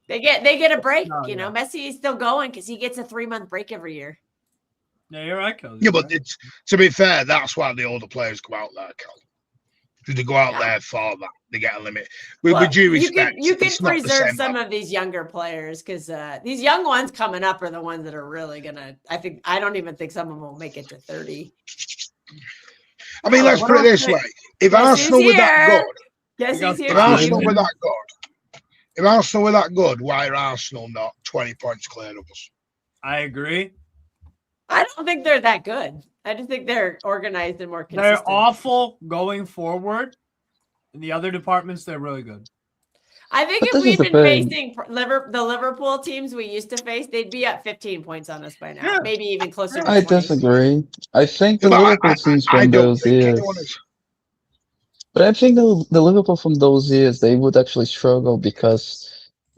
They get a break. Messi is still going because he gets a 3-month break every year. Yeah, you're right, Kel. Yeah, but to be fair, that's why the older players go out there, Kel. Because they go out there for that, they get a limit. With due respect, you can preserve some of these younger players because these young ones coming up are the ones that are really gonna. I don't even think some of them will make it to 30. I mean, let's put it this way: if Arsenal were that good, if Arsenal were that good, why are Arsenal not 20 points clear of us? I agree. I don't think they're that good. I just think they're organized and more consistent. They're awful going forward. In the other departments, they're really good. I think But if this is we'd the been thing. facing the Liverpool teams we used to face, they'd be at 15 points on us by now. Yeah. Maybe even closer to I 20. disagree. I think Yeah, the but Liverpool teams I from don't those think years. anyone is. But I think the Liverpool from those years, they would actually struggle because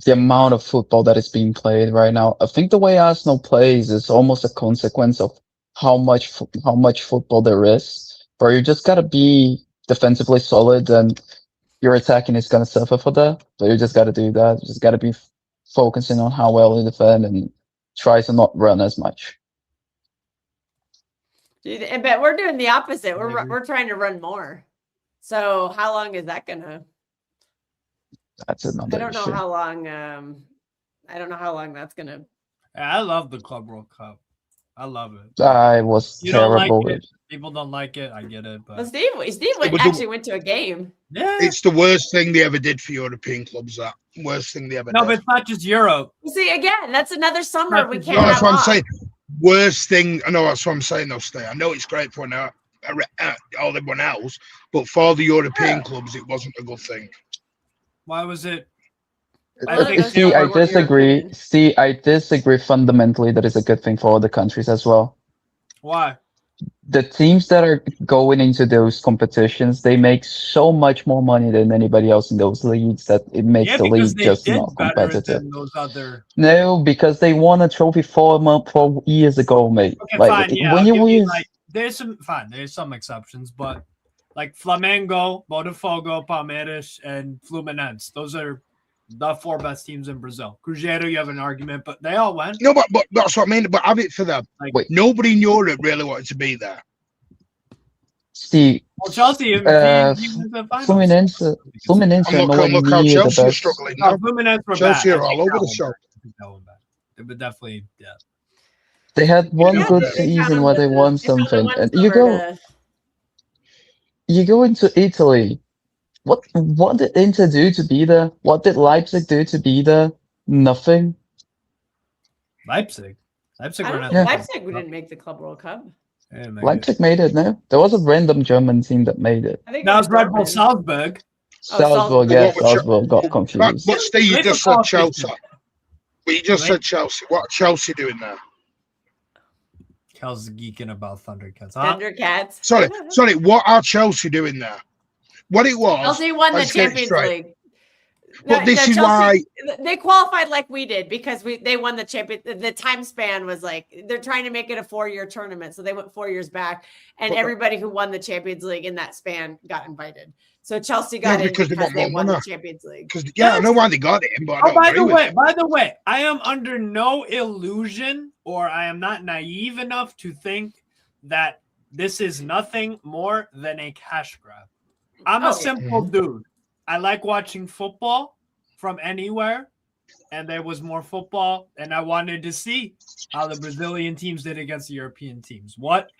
the amount of football that is being played right now. I think the way Arsenal plays is almost a consequence of how much football there is. Where you just gotta be defensively solid, and your attacking is gonna suffer for that. So you just gotta do that. You just gotta be focusing on how well you defend and try to not run as much. But we're doing the opposite. I agree. We're trying to run more. So how long is that gonna? That's I another don't know issue. how long. I don't know how long that's gonna. I love the Club World Cup. I love it. I was You don't like terrible. it. People don't like it. I get it, Well, but Steve actually went to a game. yeah. It's the worst thing they ever did for European clubs. That worst thing they ever No, did. but it's not just Europe. You see, again, that's another summer Not we just can't Europe. That's have what I'm off. saying. Worst thing. I know that's what I'm saying. Though, Stay. I know it's great for now. All everyone else, but for the European clubs, it wasn't a good thing. Why was it? Well, I think those See, don't I want your disagree. opinion. See, I disagree fundamentally that is a good thing for other countries as well. Why? The teams that are going into those competitions, they make so much more money than anybody else in those leagues that it makes Yeah, the because league they just did not better competitive. than those other. No, because they won a trophy 4 years ago, mate. Okay, Like fine. Yeah, when I'll you give you win, like there's some exceptions, but like Flamengo, Botafogo, Palmeiras, and Fluminense. Those are the 4 best teams in Brazil. Cruzeiro, you have an argument, but they all went. No, but that's what I mean. But have it for them. Like, wait, Nobody in Europe really wanted to be there. see, well, Chelsea, he went to the finals. Fluminense And are nowhere look how near the Chelsea are best. struggling No, now. Fluminense were Chelsea bad. are all over the shop. I think that one bad. They were definitely, yeah. They had one Yeah, good they season found where they won the something, one and summer you go into Italy. What did Inter do to be there? What did Leipzig do to be there? Nothing. Leipzig I were don't not. know. Yeah. Leipzig didn't make the Club World Cup. They didn't make it. Leipzig made it, no? There was a random German team that made it. I think That was Red Bull Dortmund. Salzburg. Oh, Salzburg, Salzburg. yeah, What was Salzburg got Yeah. confused. But Steve, you They just took said off Chelsea. this But you just Right. said Chelsea. What are Chelsea doing there? Kel's geeking about Thundercats. Huh? Thundercats. Sorry. What are Chelsea doing there? What it was. Chelsea won the let's get it Champions straight. League. But this is why. They qualified like we did because they won the champion. The time span was like they're trying to make it a 4-year tournament, so they went 4 years back, and But- everybody who won the Champions League in that span got invited. So Chelsea got in because because they they won won the more. Champions League. Because I know why they got it, but I Oh, don't by agree the with way, it. I am under no illusion, or I am not naive enough to think that this is nothing more than a cash grab. I'm Oh, a yeah. simple dude. I like watching football from anywhere, and there was more football, and I wanted to see how the Brazilian teams did against the European teams. What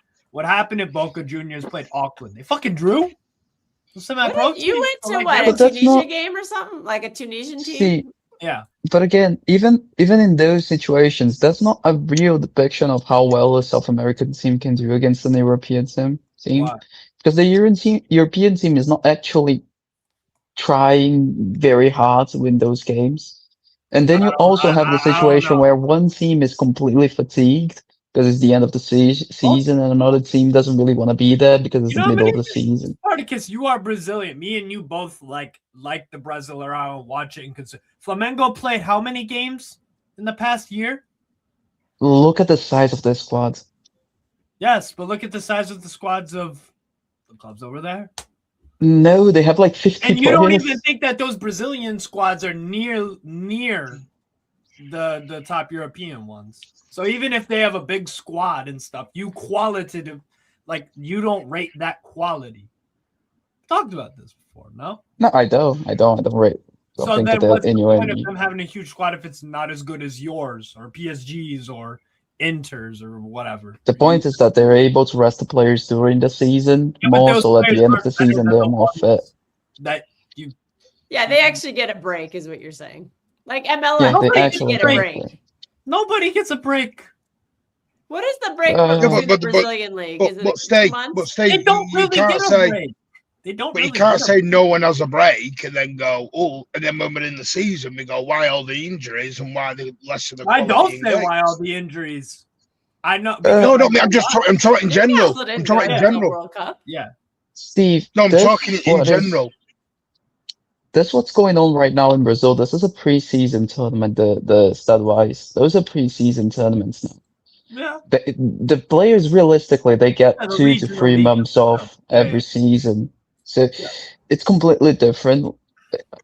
happened if Boca Juniors played Auckland? They fucking drew. You went to what, a But that's Tunisia not- game or something? Like a Tunisian team? See, Yeah. but again, even in those situations, that's not a real depiction of how well a South American team can do against an European team. Why? Because the European team is not actually trying very hard to win those games. And then you also have the I don't situation know. where one team is completely fatigued because it's the end of the season, and another team doesn't really want to be there because it's You know the how middle of many the season. Spartacus, you are Brazilian. Me and you both like the Brasileirão and watch it. And Flamengo played how many games in the past year? Look at the size of this squad. Yes, but look at the size of the squads of the clubs over there. No, they have like 50 And you don't players. even think that those Brazilian squads are near the top European ones. So even if they have a big squad and stuff, you don't rate that quality. Talked about this before, no? No, I don't rate. Don't So think then that what's the anywhere point of near. them having a huge squad if it's not as good as yours or PSG's or Inter's or whatever? The point is that they're able to rest the players during the season, Yeah, but more those so at players the end of aren't the better season than they're the more ones fit. That you Yeah, they actually get a break, is what you're saying. Like MLS, Yeah, they nobody actually get a get a break. break. nobody gets a break. What is the break Yeah, between the but- Brazilian league? Is it But stay. They don't You really can't get a say. break. They don't. But really you can't get say a- no one has a break and then go, oh, and then when we're in the season, we go, why all the injuries and why the less of the I quality don't in say games? why all the injuries. I know. No, because I'm talking in general. Newcastle I'm didn't talking go in to the general. World Cup. Yeah. Steve, No, I'm this talking in what is- general. That's what's going on right now in Brazil. This is a preseason tournament, the stud-wise. Those are preseason tournaments now. Yeah. The players, realistically, they get Yeah, the 2 to regional 3 league months as well. off Yeah, every yeah. season. So Yeah. it's completely different.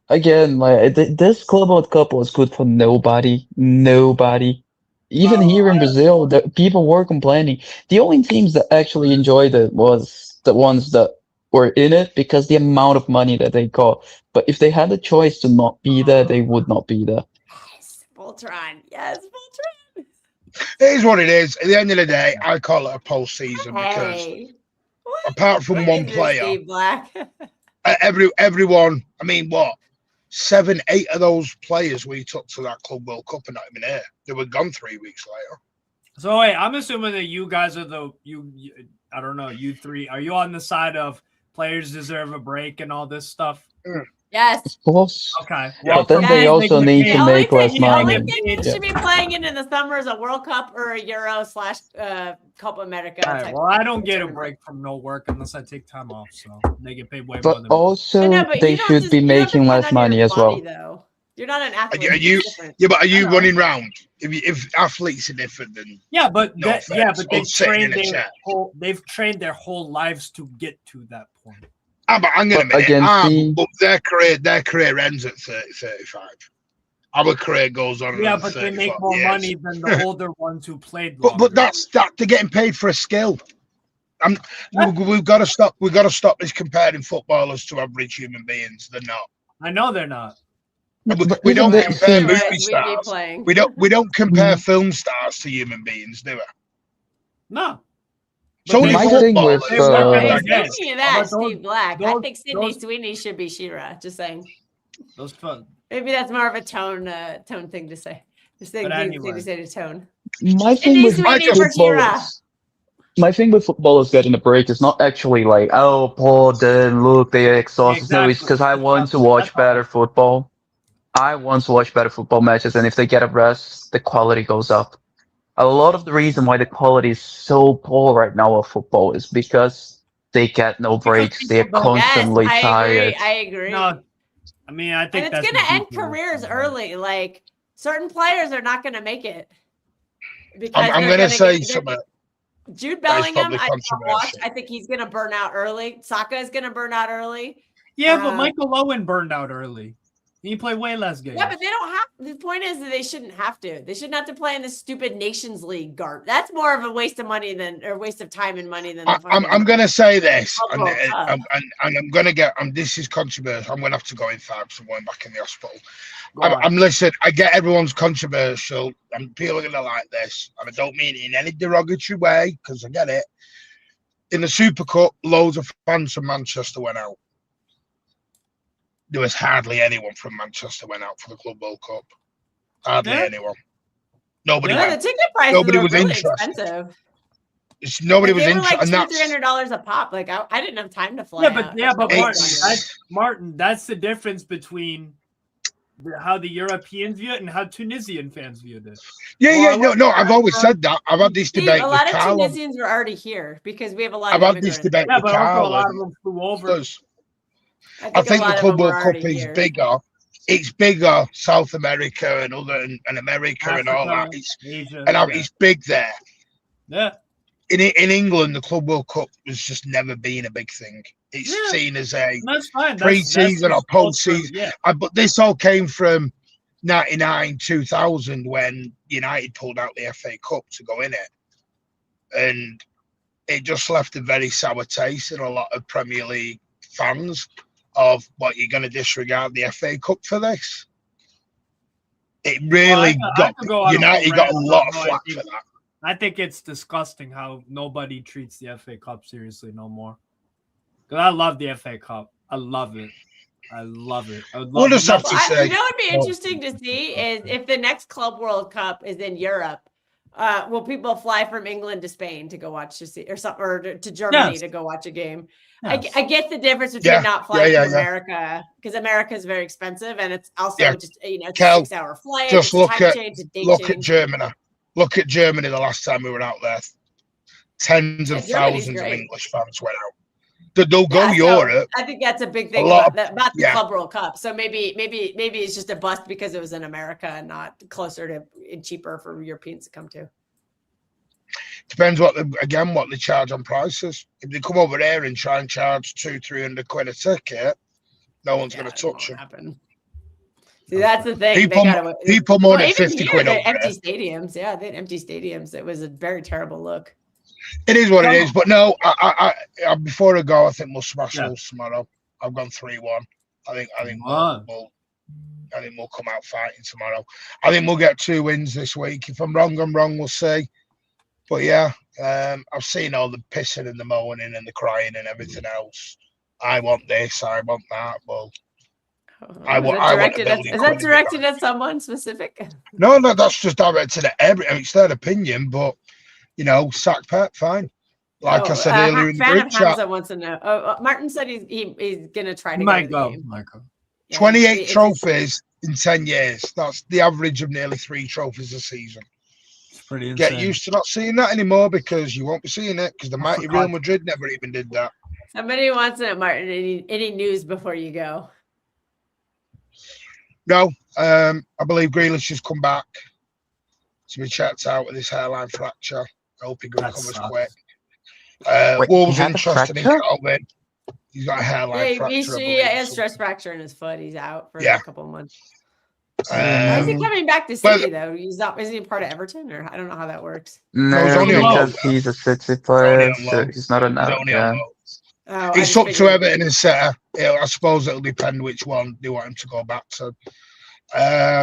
Again, like this Club World Cup was good for nobody. Nobody. Even here in Brazil, the people were complaining. The only teams that actually enjoyed it was the ones that were in it because the amount of money that they got. But if they had the choice to not be there, they would not be there. Yes, Voltron. Yes, Voltron. It is what it is. At the end of the day, I call it a postseason because Hey. What? apart from What one is this, player, Steve Black? everyone, I mean, what? 7, 8 of those players we took to that Club World Cup are not even here. They were gone 3 weeks later. So wait, I'm assuming that you guys are you I don't know, you three. Are you on the side of players deserve a break and all this stuff? Yes. Of course. Okay. Yeah, But then Yeah, they they also get need paid. to The only make less thing, the only money. thing they Yeah. should be playing in the summer is a World Cup or a Euro / Copa America. All right, type well, I don't get a tournament. break from no work unless I take time off, so they get paid way more But than me. also, No, but they you don't should just- be you don't making depend less on your money as well. body, though. You're not an athlete. Are you- It's different. Yeah, but are I you know. running round? If athletes are different than Yeah, but No that, yeah, offense. but they've Sitting in trained a their chair. they've trained their whole lives to get to that point. but hang on a But minute. again, Steve- But their career ends at 30, 35. Our career goes on. Yeah, another but they 30, make 40 more years. money than the older ones who played But longer. that's that they're getting paid for a skill. We've got to stop. We've got to stop this comparing footballers to average human beings. They're not. I know they're not. But We even don't that compare thing- movie We'd be stars. playing. We don't compare Mhm. film stars to human beings, do we? No. So But many My thing with, footballers. they work uh, every Hey, day. speaking of that, But those- Steve Black, I those- think Sydney those- Sweeney should be She-Ra. Just saying. Those fun. Maybe that's more of a tone thing to say. Just thing But to anyway. say to tone. My thing Sydney with Sweeney just- for She-Ra. footballers, my thing with footballers getting a break is not actually like, oh, poor them, look, they are exhausted. No, it's Exactly. because I want to That's watch all. better football. I want to watch better football matches, and if they get a rest, the quality goes up. A lot of the reason why the quality is so poor right now of football is because they get no breaks. They're people don't- Yes, constantly I tired. agree. I agree. No, I mean, I think And it's that's going to end ridiculous. careers early. Like certain players are not going to make it because I'm they're going to gonna say get- something. Jude that is Bellingham, probably I don't watch. controversial. I think he's going to burn out early. Saka is going to burn out early. Yeah, but Uh, Michael Owen burned out early. He played way less games. Yeah, but they don't have. The point is that they shouldn't have to. They shouldn't have to play in this stupid Nations League garb. That's more of a waste of money than, or waste of time and money than. I'm going to say this, Club World Cup. and I'm going to get. This is controversial. I'm going to have to go inside because I'm going back in the hospital. Go on. I'm listen. I get everyone's controversial, and people are going to like this, and I don't mean it in any derogatory way because I get it. In the Super Cup, loads of fans from Manchester went out. There was hardly anyone from Manchester went out for the Club World Cup. Hardly Yeah. anyone. Nobody Yeah, the went. ticket prices Nobody were was really interested. expensive. Nobody Like, was they were interested, like and that's $200-300 a pop. Like I didn't have time to fly. Yeah, but It's- Martin, that's the difference between how the Europeans view it and how Tunisian fans viewed it. yeah. Well, No. I've always said that. I've had this Steve, debate a with lot of Carl. Tunisians were already here because we have a lot I've of had this immigrants. debate Yeah, with but also a Carl. lot of them flew over. because I a think lot the of Club them were World Cup already is here. bigger. It's bigger, South America and America and all Africa, that. Asia. It's big there. Yeah. In England, the Club World Cup has just never been a big thing. It's Yeah. seen as a That's fine. Pre-season or just post-season. Yeah. but this all came from 99, 2000 when United pulled out the FA Cup to go in it. And it just left a very sour taste in a lot of Premier League fans of what you're going to disregard the FA Cup for this. It really I could go on a United whole got a rant lot about of how flack I for think- that. I think it's disgusting how nobody treats the FA Cup seriously no more. Because I love the FA Cup. I love it. I love it. I would We'll love just have nothing- to say- You know what would be interesting to see is if the next Club World Cup is in Europe. will people fly from England to Spain to go watch or to Germany to go watch a game? Yes. I get the difference between Yeah, not flying yeah, to yeah. America, because America is very expensive, and it's also Yeah. just it's a Kel, 6-hour flight. just It's a look time at- change, a date Look at change. Germany. Look at Germany the last time we were out there. Tens of Germany's thousands of great. English fans went out. They'll go Yeah, so Europe. I think that's a big thing lot about the yeah. Club World Cup. So maybe it's just a bust because it was in America and not closer to and cheaper for Europeans to come to. Depends what they charge on prices. If they come over here and try and charge 200-300 quid a ticket, no one's going to touch them. Happen. See, that's the thing. People more than even 50 here, quid they over had empty here. stadiums. Yeah, they had empty stadiums. It was a very terrible look. It is what it is. But no, I before I go, I think we'll smash Wolves tomorrow. I've gone 3-1. I think we'll come out fighting tomorrow. I think we'll get 2 wins this week. If I'm wrong, I'm wrong. We'll see. But yeah, I've seen all the pissing and the moaning and the crying and everything else. I want this. I want that. Well, is that directed at someone specific? No, that's just directed at it's their opinion. But sack Pep, fine. Like I said earlier in the group chat, Hamza wants to know. Martin said he's gonna try to Might go. go. Might go. 28 trophies in 10 years. That's the average of nearly 3 trophies a season. It's pretty insane. Get used to not seeing that anymore, because you won't be seeing it, because the mighty Real Madrid never even did that. Somebody wants to know, Martin, any news before you go? No, I believe Grealish has come back to be checked out with his hairline fracture. I hope he recovers quick. Wolves interested in Calvin. He's got a hairline fracture. He has stress fracture in his foot. He's out for a couple of months. Why is he coming back to City though? Isn't he part of Everton, or I don't know how that works? No, because he's a City player, so he's not an It's up to Everton and City. I suppose it'll depend which one they want him to go back to.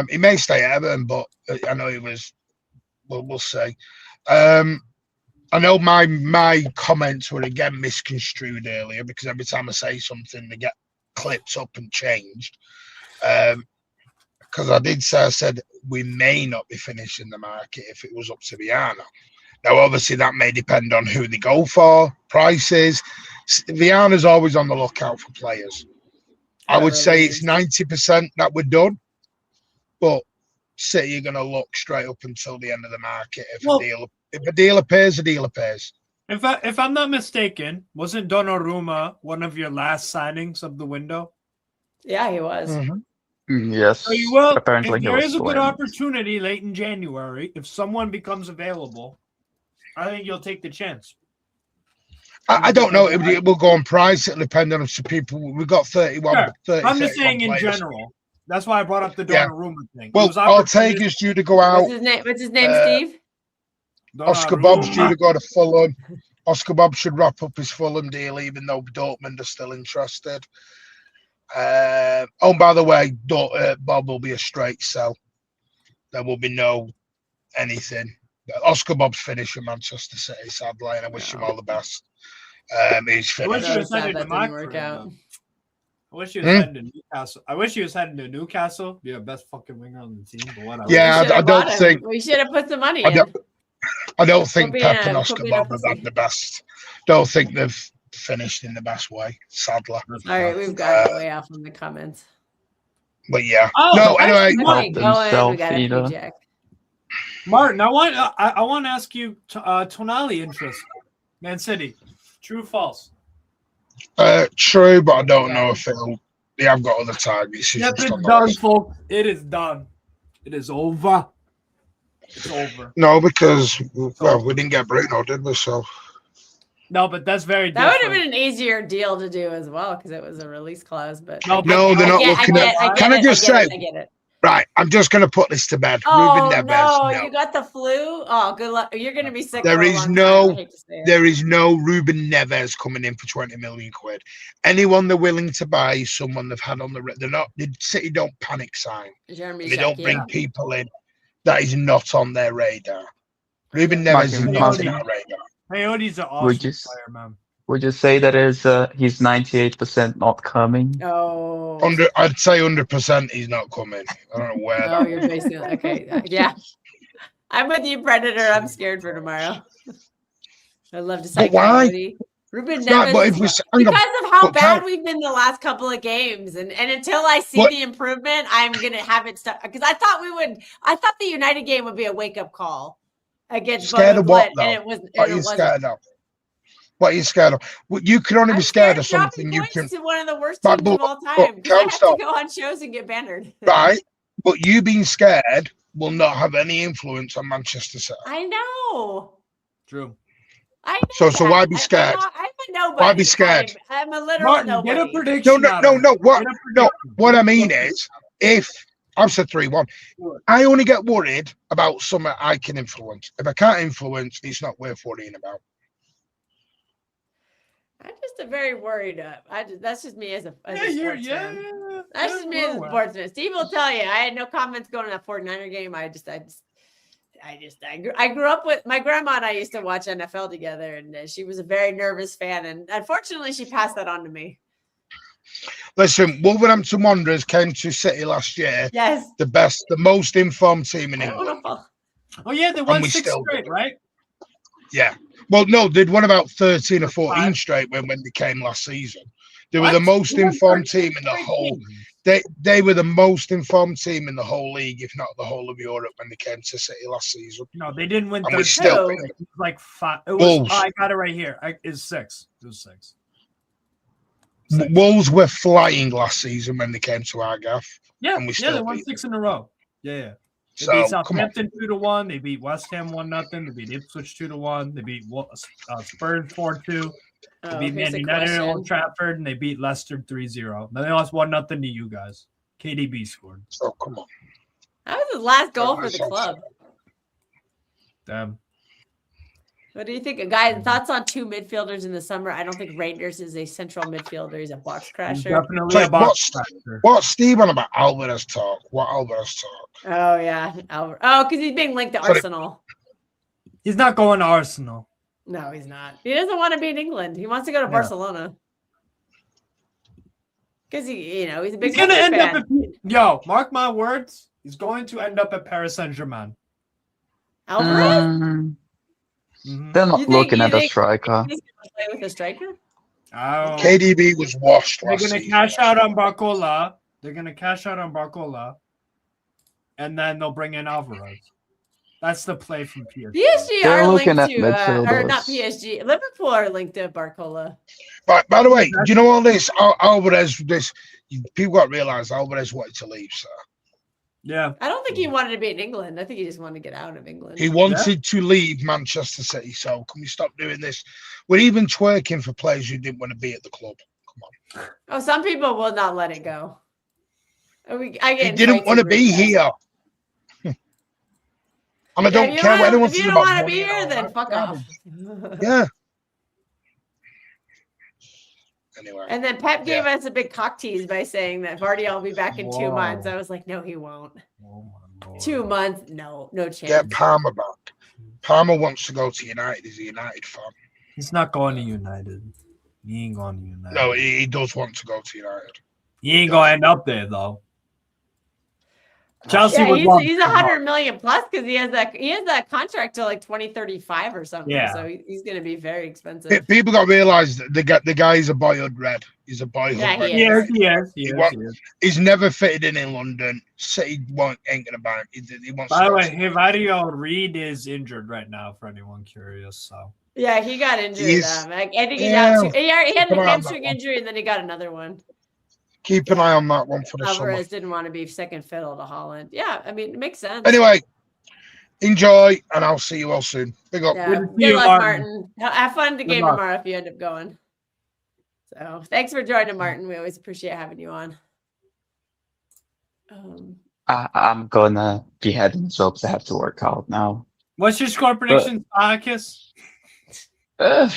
He may stay at Everton, but I know he was. Well, we'll see. I know my comments were again misconstrued earlier, because every time I say something, they get clipped up and changed. Because I said we may not be finishing the market if it was up to Viana. Now, obviously, that may depend on who they go for, prices. Viana's always on the lookout for players. I would say it's 90% that we're done, but City are going to look straight up until the end of the market. If a deal appears, a deal appears. If I'm not mistaken, wasn't Donnarumma one of your last signings of the window? Yeah, he was. Mm-hmm. Yes. So you will. Apparently, if there is a good opportunity late in January, if someone becomes available, I think you'll take the chance. I don't know. It will go on price. It'll depend on some people. We've got 31. Sure. 30, I'm just saying in players. general. That's why I brought up the Donnarumma thing. Well, Ortega's due to go out. What's his name, Steve? Oscar Bob's due to go to Fulham. Oscar Bob should wrap up his Fulham deal, even though Dortmund are still interested. By the way, Bob will be a straight sell. There will be no anything. Oscar Bob's finished with Manchester City, sadly, and I wish him all the best. He's finished. I wish he was heading to my career, I wish he was heading to Newcastle. I wish he was heading to Newcastle. Be the best fucking winger on the team, but whatever. Yeah, I don't think we should have put the money in. I don't think Pep and Oscar Bob have had the best. Don't think they've finished in the best way, sadly. All right, we've got way off in the comments. But yeah, anyway. Martin, I want to ask you Tonali interest, Man City, true or false? True, but I don't know if they have got other targets. Yep, it's done, folks. It is done. It is over. It's over. No, because we didn't get Bruno, did we? So no, but that's very. That would have been an easier deal to do as well, because it was a release clause. But no, they're not looking at. Can I just say? I get it. Right, I'm just going to put this to bed. Oh, Ruben Neves, no, you got the flu? Oh, good luck. You're going to be sick. There is no Ruben Neves coming in for 20 million quid. Anyone they're willing to buy is someone they've had on the. They're not. The City don't panic sign. They don't bring people in that is not on their radar. Ruben Neves is not on our radar. Coyote's an awesome player, man. Would you say that he's 98% not coming? Oh, I'd say 100% he's not coming. I don't know where. Oh, you're basically okay. Yeah. I'm with you, Predator. I'm scared for tomorrow. I'd love to But say why? Coyote. Ruben Right, but Neves, if we hang on, because of how but bad Cal- we've been the last couple of games, and until I see What- the improvement, I'm gonna have it stuck. Because I thought the United game would be a wake up call against Scared Bodo of what, Glimt, and though? it was. What And are you it wasn't. scared of? What are you scared of? Well, you can only I'm be scared of dropping something you points can. to one of the worst But- teams of but- all but time because I have Council- to go on shows and get bannered. Right? But you being scared will not have any influence on Manchester City. I know. True. I know. So why be scared? I'm a nobody. Why be scared? I'm a literal Martin, nobody. get a prediction. No. out of it. What? Get a No. prediction. What I mean is, if I've said 3-1, I only get worried about something I can influence. If I can't influence, it's not worth worrying about. I'm just a very worried. That's just me as a Yeah, you're, sports yeah, fan. yeah. That's just me as a sportsman. Steve will tell you. I had no comments going to that 49er game. I grew up with my grandma and I used to watch NFL together, and she was a very nervous fan, and unfortunately, she passed that on to me. Listen, Wolverhampton Wanderers came to City last year. Yes. The most informed team in England. Wonderful. Oh yeah, they won we 6 still straight, do. right? Yeah. Well, no, they'd won about 13 or 14 Five. straight when they came last season. They were What? the most They won informed 13 team in the straight whole. games. They were the most informed team in the whole league, if not the whole of Europe, when they came to City last season. No, they didn't win And we 13. still Who? beat It was like 5. It was. Wolves. Oh, I got it right here. It's 6. It was 6. them. Wolves were flying last season when they came to our gaff. Yeah, And we yeah, still they won beat 6 in a row. Yeah. They So, beat come on. Southampton 2-1. They beat West Ham 1-0. They beat Ipswich 2-1. They beat Spurs 4-2. They Oh, beat here's Man a United at Old question. Trafford, and they beat Leicester 3-0. Then they lost 1-0 to you guys. KDB scored. So, come on. That was his last goal for the Myself. club. Damn. What do you think, guys? Thoughts on 2 midfielders in the summer? I don't think Reinders is a central midfielder. He's a box He's crasher. definitely So a box crasher. What's Steve on about Alvarez talk? What Alvarez talk? Oh yeah, oh, because he's being linked to Sorry. Arsenal. He's not going to Arsenal. No, he's not. He doesn't want to be in England. He wants to go to Yeah. Barcelona. Because he's a big He's going to Messi end fan. up at... Yo, mark my words. He's going to end up at Paris Saint-Germain. Alvarez? Mhm. They're not You think- looking you at a think- striker. He's gonna play with a striker? Oh. KDB was washed They're last going to season. cash out on Barcola. And then they'll bring in Alvarez. That's the play from PSG. PSG They're are looking linked at to, or not midfielders. PSG. Liverpool are linked to Barcola. By the way, do you know all this? Alvarez, people got to realize Alvarez wanted to leave, sir. Yeah. I don't think he wanted to be in England. I think he just wanted to get out of England. He wanted to leave Manchester City, so can we stop doing this? We're even twerking for players who didn't want to be at the club. Come on. Oh, some people will not let it go. I He get didn't want to be here. And I don't care what anyone If you thinks don't about want to money be and here, all then that. fuck Yeah, off. Yeah. Anyway. And then Pep gave Yeah. us a big cock tease by saying that Vardy will be back in 2 months. I was like, no, he won't. Oh my Lord. 2 months? No chance. Get Palmer back. Palmer wants to go to United. He's a United fan. He's not going to United. He ain't going to United. No, he does want to go to United. He ain't going to end up there, though. Chelsea Yeah, would want he's him. 100 million plus because he has that contract till like 2035 or something. Yeah. So he's going to be very expensive. People got to realize that the guy is a boyhood red. He's a boyhood Yeah, red. he is. He He is. He's never fitted in London. City ain't gonna buy him. He wants. By to the go way, to- Hivario Reed is injured right now, for anyone curious. So Yeah, he got injured. He's- I think he's Yeah. out. He had Come a on, hamstring that one. injury and then he got another one. Keep an eye on that one for the summer. Alvarez didn't want to be second fiddle to Holland. Yeah, I mean, it makes sense. Anyway, enjoy, and I'll see you all soon. Big up. Yeah. Good to Good see you, luck, Martin. Martin. Have fun at the Good game luck. tomorrow if you end up going. So thanks for joining, Martin. We always appreciate having you on. I'm gonna be heading so because I have to work out now. what's your score prediction, Spartacus? Ugh,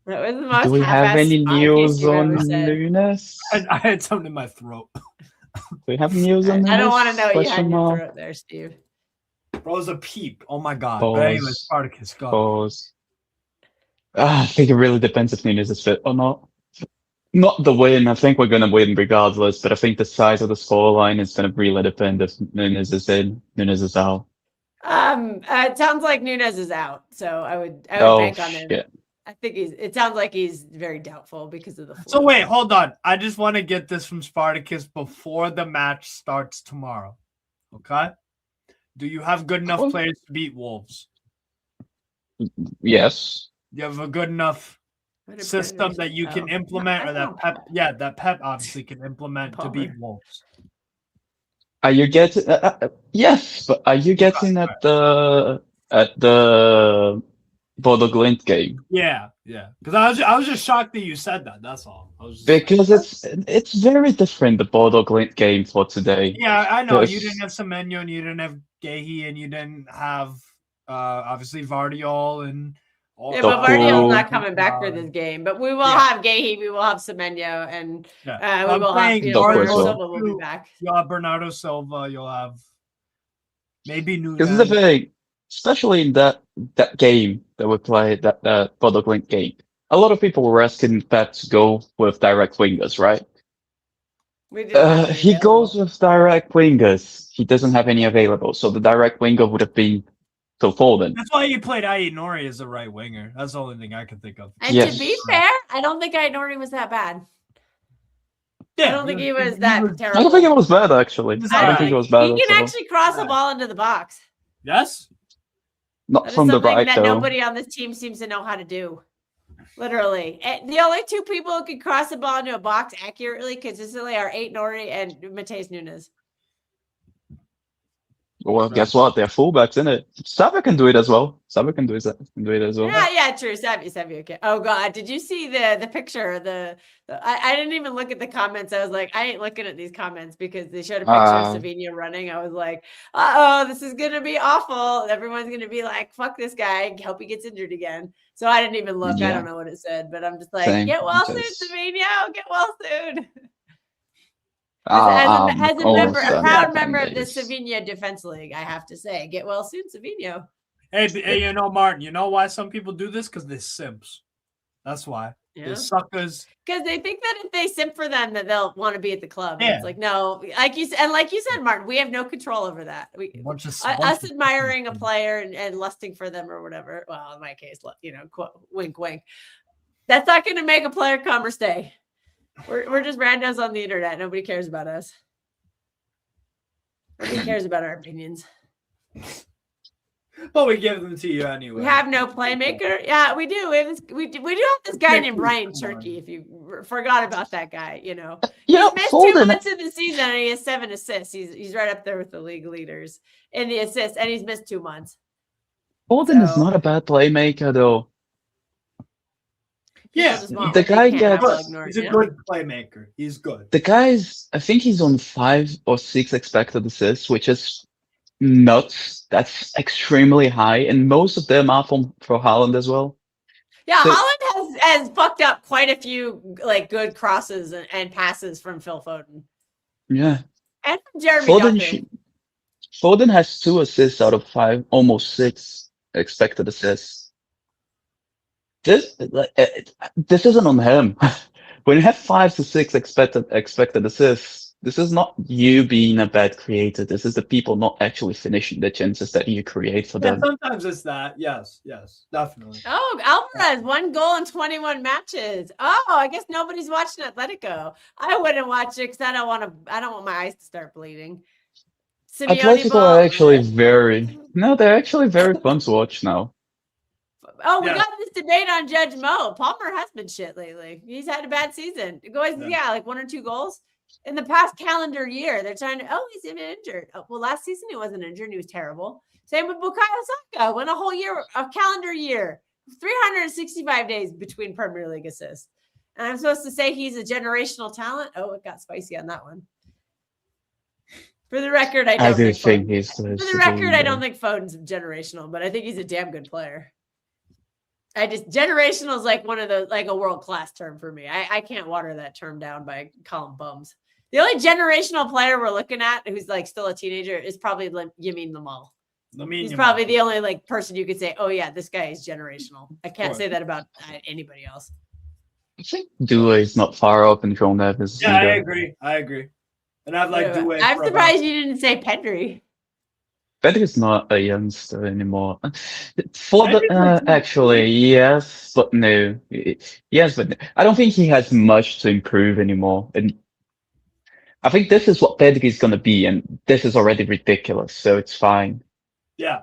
That was the most do we have half-assed any podcast news you've on ever said. Lunas? I had something in my throat. Do we have news on Lunas? I don't want to know what you had in Question your mark? throat there, Steve. Bro's a peep. Oh my god. Pause. But anyway, Spartacus, go. Pause. I think it really depends if Nunes is fit or not. Not the win. I think we're gonna win regardless, but I think the size of the scoreline is gonna really depend if Nunes is in, Nunes is out. It sounds like Nunes is out, so I would bank on him. shit. I think it sounds like he's very doubtful because of the flu. So wait, hold on. I just want to get this from Spartacus before the match starts tomorrow. Okay? Do you have good enough players to beat Wolves? Yes. You have a good enough system that you can implement, or that Pep obviously can implement to beat Wolves. Are you getting? Yes, but are you getting at the Bodo Glimt game? Yeah. Because I was just shocked that you said that. That's all. I was just Because it's very different, the Bodo Glimt game for today. Yeah, I know. Yes. You didn't have Semenyo, and you didn't have Gehi, and you didn't have obviously Vardiol and all. Yeah, but Doku. Vardiol's not coming back for this game. But we will have Gehi, we will have Semenyo, and we will have Doku as well. Silva will be back. You'll have Bernardo Silva. You'll have maybe Nunes. This is the thing, especially in that game that we played, that Bodo Glimt game. A lot of people were asking Pep to go with direct wingers, right? We didn't have any He available. goes with direct wingers. He doesn't have any available, so the direct winger would have been Phil Foden. That's why you played Ait Nori as a right winger. That's the only thing I can think of. And Yes. to be fair, I don't think Nori was that bad. I don't think he was that I terrible. don't think it was bad, actually. It's I don't alright. think it was bad He at can all. actually cross a ball into the box. Yes. Not That is from the something right, that though. nobody on this team seems to know how to do. Literally. The only two people who can cross the ball into a box accurately, consistently, are Ait Nori and Mateus Nunes. Well, guess what? They're fullbacks, innit? Sava can do it as well. Sava can do it as well. Yeah, true. Savvy, okay. Oh God, did you see the picture? I didn't even look at the comments. I was like, I ain't looking at these comments because they showed a picture of Savinho running. I was like, this is gonna be awful. Everyone's gonna be like, fuck this guy. Hope he gets injured again. So I didn't even look. I Yeah. don't know what it said, but I'm just like, Same. get well Just- soon, Savinho. Get well soon. I'm As a almost member, a done proud with member of the 10 days. Savinho Defense League, I have to say, get well soon, Savinho. Hey, you know, Martin, you know why some people do this? Because they're simps. That's why. Yeah. They're suckers. Because they think that if they simp for them, that they'll want to be at the club. And Yeah. it's like, no, like you said, Martin, we have no control over that. Bunch of Us admiring a player and lusting for them or whatever. Well, in my case, wink, wink. That's not going to make a player come or stay. We're just randos on the internet. Nobody cares about us. Nobody cares about our opinions. But we give them to you anyway. We have no playmaker. Yeah, we do. We do have this guy named Ryan Turkey. If you forgot about that guy, you know, Yeah, he missed 2 Foden. months of the season and he has 7 assists. He's right up there with the league leaders in the assists, and he's missed 2 months. Foden is So- not a bad playmaker, though. Yeah, People just want the what they guy can't have, gets- they'll ignore it, He's a you know? good playmaker. He's good. The guy's, I think he's on 5 or 6 expected assists, which is nuts. That's extremely high, and most of them are for Haaland as well. Yeah, So- Holland has fucked up quite a few like good crosses and passes from Phil Foden Yeah, and from Jeremy Foden. Doku. Foden has 2 assists out of 5, almost 6 expected assists. This isn't on him. When you have 5 to 6 expected assists, this is not you being a bad creator. This is the people not actually finishing the chances that you create for Yeah, them. sometimes it's that. Yes, definitely. Oh, Alvarez, 1 goal in 21 matches. Oh, I guess nobody's watching Atletico. I wouldn't watch it because I don't want my eyes to start bleeding. Simeone Atletico ball. are actually they're actually very fun to watch now. Oh, we Yeah. got this debate on Judge Mo. Palmer has been shit lately. He's had a bad season. Like 1 or 2 goals in the past calendar year. They're trying to. Oh, he's been injured. Oh, well, last season he wasn't injured. He was terrible. Same with Bukayo Saka. Went a calendar year, 365 days between Premier League assists. And I'm supposed to say he's a generational talent. Oh, it got spicy on that one. For the record, I I don't do think. think he's. For the record, I don't think Foden's generational, but I think he's a damn good player. Generational is like one of those, like a world-class term for me. I can't water that term down by calling bums. The only generational player we're looking at who's like still a teenager is probably Yamin Lamal. He's probably the only like person you could say, oh yeah, this guy is generational. I can't say that about anybody else. I think Due is not far off in Joel Neves. Yeah, either. I agree. And I've like Due. I'm surprised you didn't say Pedri. Pedri's not a youngster anymore. For Pedri's like the actually, yes, but no. Yes, but no. I don't think he has much to improve anymore. And I think this is what Pedri's gonna be, and this is already ridiculous, so it's fine. Yeah.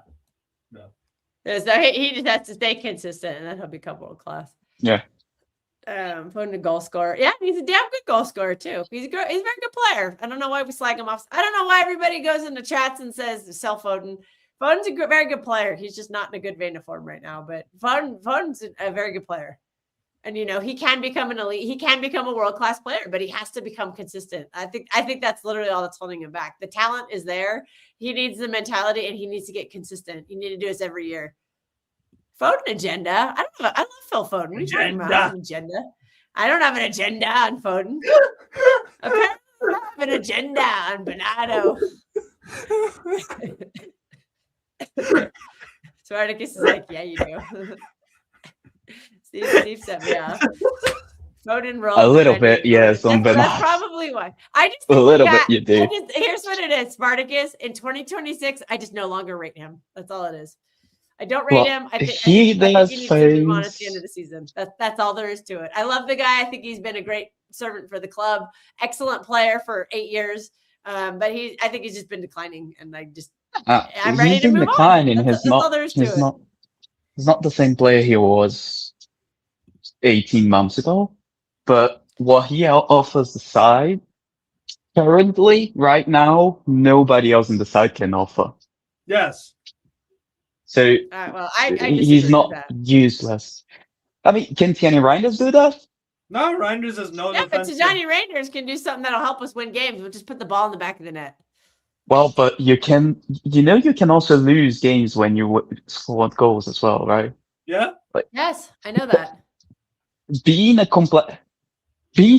So he just has to stay consistent, and then he'll become world class. Yeah. Putting a goal scorer. Yeah, he's a damn good goal scorer too. He's a very good player. I don't know why we slag him off. I don't know why everybody goes into chats and says sell Foden. Foden's a very good player. He's just not in a good vein of form right now. But Foden's a very good player, and he can become an elite. He can become a world class player, but he has to become consistent. I think that's literally all that's holding him back. The talent is there. He needs the mentality, and he needs to get consistent. You need to do this every year. Foden agenda. I love Phil Foden. What are you talking about? I don't have an agenda. I don't have an agenda on Foden. Apparently, I have an agenda on Bernardo. Spartacus is like, yeah, you do. Steve set me off. Foden rolls A little bit, yes, on that's Bernardo. probably why. I just A little bit, you do. Here's what it is, Spartacus. In 2026, I just no longer rate him. That's all it is. I don't rate him. I think he needs to move on at the end of the season. That's all there is to it. I love the guy. I think he's been a great servant for the club. Excellent player for 8 years. But I think he's just been declining, and I'm ready to move declining. on. That's all there is to it. He's not the same player he was 18 months ago. But what he offers the side currently, right now, nobody else in the side can offer. Yes. So disagree he's not with that. useless. I mean, can Tierney Reinders do that? No, Reinders has no defense. But Johnny Rangers can do something that'll help us win games. We'll just put the ball in the back of the net. Well, but you can also lose games when you score goals as well, right? Yeah. Yes, I know that. Being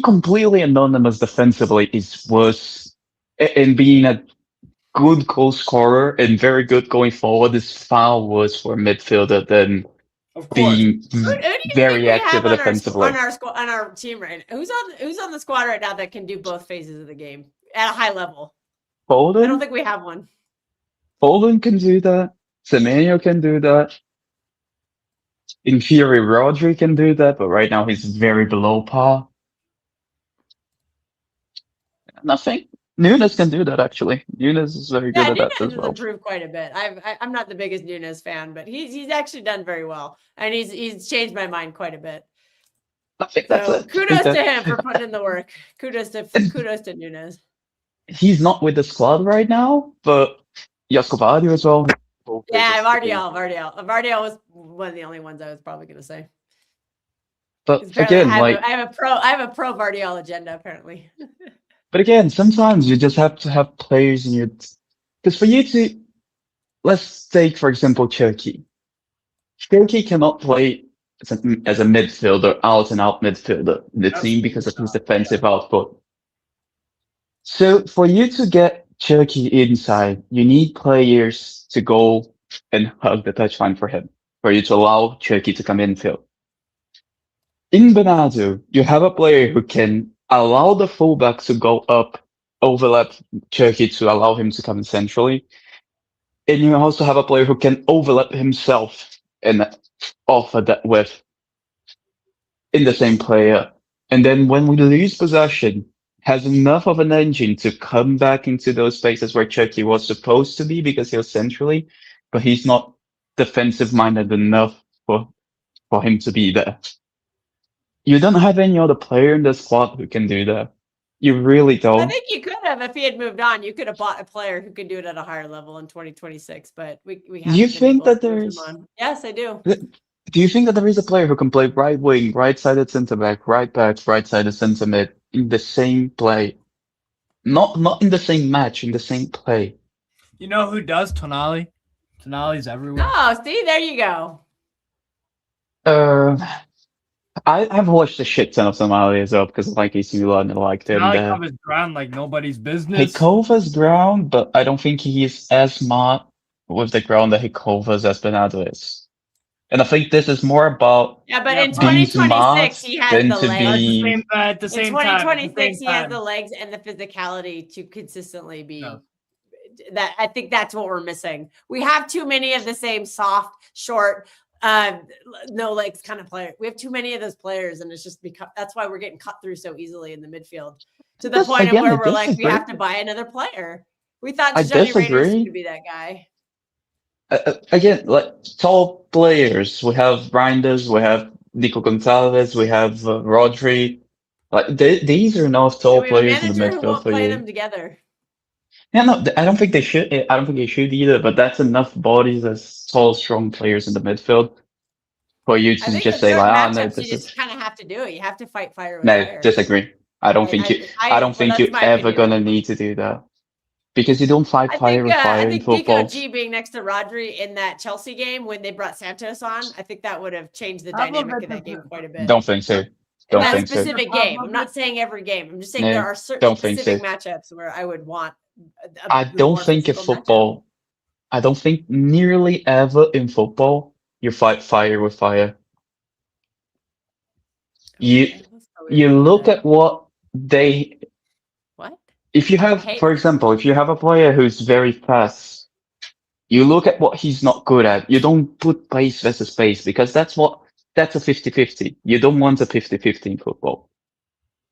completely anonymous defensively is worse, and being a good goal scorer and very good going forward is far worse for a midfielder than being very active defensively. On our team right now, who's on the squad right now that can do both phases of the game at a high level? Foden? I don't think we have one. Foden can do that. Semenyo can do that. In theory, Rodri can do that, but right now he's very below par. Nothing. Nunes can do that, actually. Nunes is very good at that as well. Nunes has improved quite a bit. I'm not the biggest Nunes fan, but he's actually done very well, and he's changed my mind quite a bit. I think that's it. Kudos to him for putting in the work. Kudos to Nunes. He's not with the squad right now, but Josko Vardy as well. Yeah, Vardiel was one of the only ones I was probably going to say. But again, I have a pro Vardiel agenda apparently. But again, sometimes you just have to have players in your. Because for you to, let's take for example Cherki. Cherki cannot play as a midfielder, out and out midfielder in the team because of his defensive output. So for you to get Cherki inside, you need players to go and hug the touchline for him, for you to allow Cherki to come infield. In Bernardo, you have a player who can allow the fullback to go up, overlap Cherki to allow him to come in centrally. And you also have a player who can overlap himself and offer that width in the same player. And then when we lose possession, has enough of an engine to come back into those spaces where Cherki was supposed to be because he was centrally, but he's not defensive minded enough for him to be there. You don't have any other player in the squad who can do that. You really don't. I think you could have, if he had moved on, you could have bought a player who could do it at a higher level in 2026. But we haven't. You think that there's? Yes, I do. Do you think that there is a player who can play right wing, right-sided centre back, right-sided centre mid in the same play? Not in the same match, in the same play. You know who does? Tonali. Tonali's everywhere. Oh, see, there you go. I've watched a shit ton of Tonali as well because I like AC Milan and I liked him. Tonali covers ground like nobody's business. He covers ground, but I don't think he is as smart with the ground that he covers as Bernardo is. And I think this is more about but in 2026 he has the legs. At the same time, 2026 he has the legs and the physicality to consistently be that I think that's what we're missing. We have too many of the same soft, short, no legs kind of player. We have too many of those players, and it's just because that's why we're getting cut through so easily in the midfield to the point of where we're like, we have to buy another player. We thought Johnny Raiders was going to be that guy. Again, like tall players, we have Reinders, we have Nico Gonzalez, we have Rodri. Like these are enough tall players in the midfield for play you. them together. Yeah, no, I don't think they should. I don't think they should either. But that's enough bodies as tall, strong players in the midfield for you to just say, like, "Ah, no, this you is." just kind of have to do it. You have to fight fire with No, fire. disagree. I don't think you. I don't think you're ever gonna need to do that because you don't fight fire with fire in football. I think Nico G being next to Rodri in that Chelsea game when they brought Santos on, I think that would have changed the dynamic of that game quite a bit. Don't think so. In that specific game. I'm not saying every game. I'm just saying there are certain specific matchups where I would want. I don't think in football. I don't think nearly ever in football you fight fire with fire. You look at what they. What? If you have, for example, if you have a player who's very fast, you look at what he's not good at. You don't put pace versus pace because that's a 50-50. You don't want a 50-50 in football,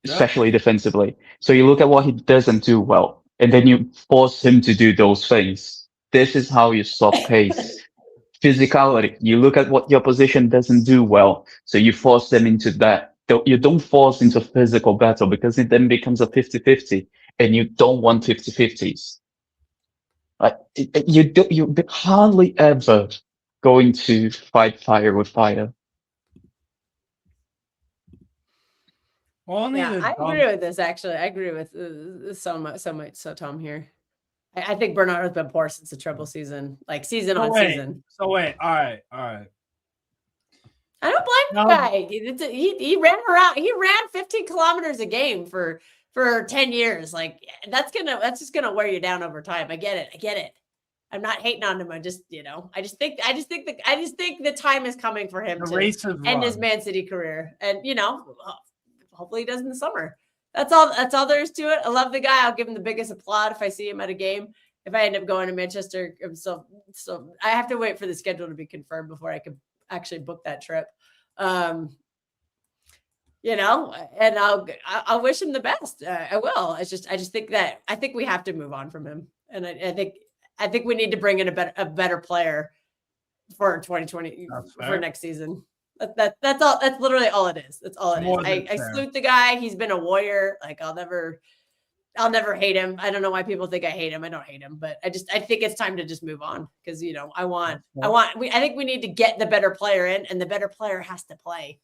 especially defensively. So you look at what he doesn't do well, and then you force him to do those things. This is how you stop pace. Physicality. You look at what your opposition doesn't do well, so you force them into that. You don't force into physical battle because it then becomes a 50-50, and you don't want 50-50s. Like you're hardly ever going to fight fire with fire. I agree with this. Actually, I agree with so much. Tom here. I think Bernardo's been poor since the treble season, like season. So wait, all right. I don't blame the guy. He ran around. He ran 15 kilometers a game for 10 years. Like that's just gonna wear you down over time. I get it. I'm not hating on him. I just think the time is coming for him to end his Man City career, and hopefully he does in the summer. That's all there is to it. I love the guy. I'll give him the biggest applaud if I see him at a game. If I end up going to Manchester, so I have to wait for the schedule to be confirmed before I can actually book that trip. And I'll wish him the best. I will. I just think I think we have to move on from him, and I think we need to bring in a better player for 2020 for next season. That's all. That's literally all it is. That's all it is. I salute the guy. He's been a warrior. Like I'll never hate him. I don't know why people think I hate him. I don't hate him, but I think it's time to just move on because I think we need to get the better player in, and the better player has to play.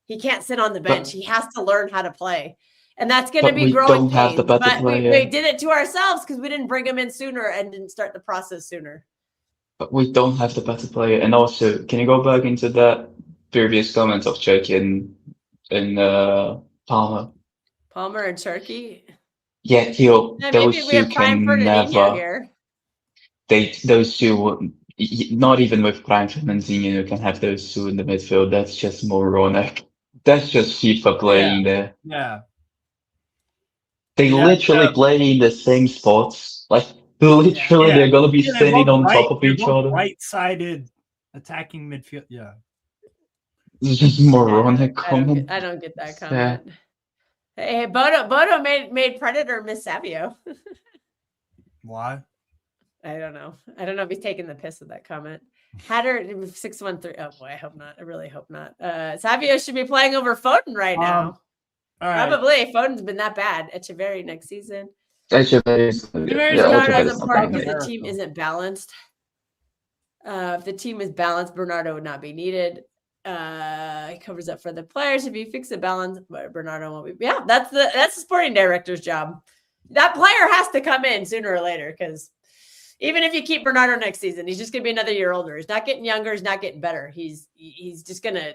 He can't sit on the bench. He has to learn how to play, and that's going to be growing pains. But we did it to ourselves because we didn't bring him in sooner and didn't start the process sooner. But we don't have the better player, and also, can you go back into that previous comments of Turkey and Palmer? Palmer and Turkey. Yeah, those two can never. Those two, not even with Prime Fernandinho, you can have those two in the midfield. That's just moronic. That's just FIFA playing there. Yeah. They literally play in the same spots. Like literally, they're gonna be sitting on top of each other. Right-sided attacking midfield. Yeah. It's just moronic comment. I don't get that comment. Yeah. Hey, Bodo made Predator Miss Savio. Why? I don't know. I don't know if he's taking the piss with that comment. Hatter 613. Oh boy, I hope not. I really hope not. Savio should be playing over Foden right now. Probably. Foden's been that bad. Echeverri next season. Echeverri's important because the team isn't balanced. If the team is balanced, Bernardo would not be needed. He covers up for the players. If you fix the balance, Bernardo won't be. Yeah, that's the sporting director's job. That player has to come in sooner or later because even if you keep Bernardo next season, he's just going to be another year older. He's not getting younger. He's not getting better. He's just going to,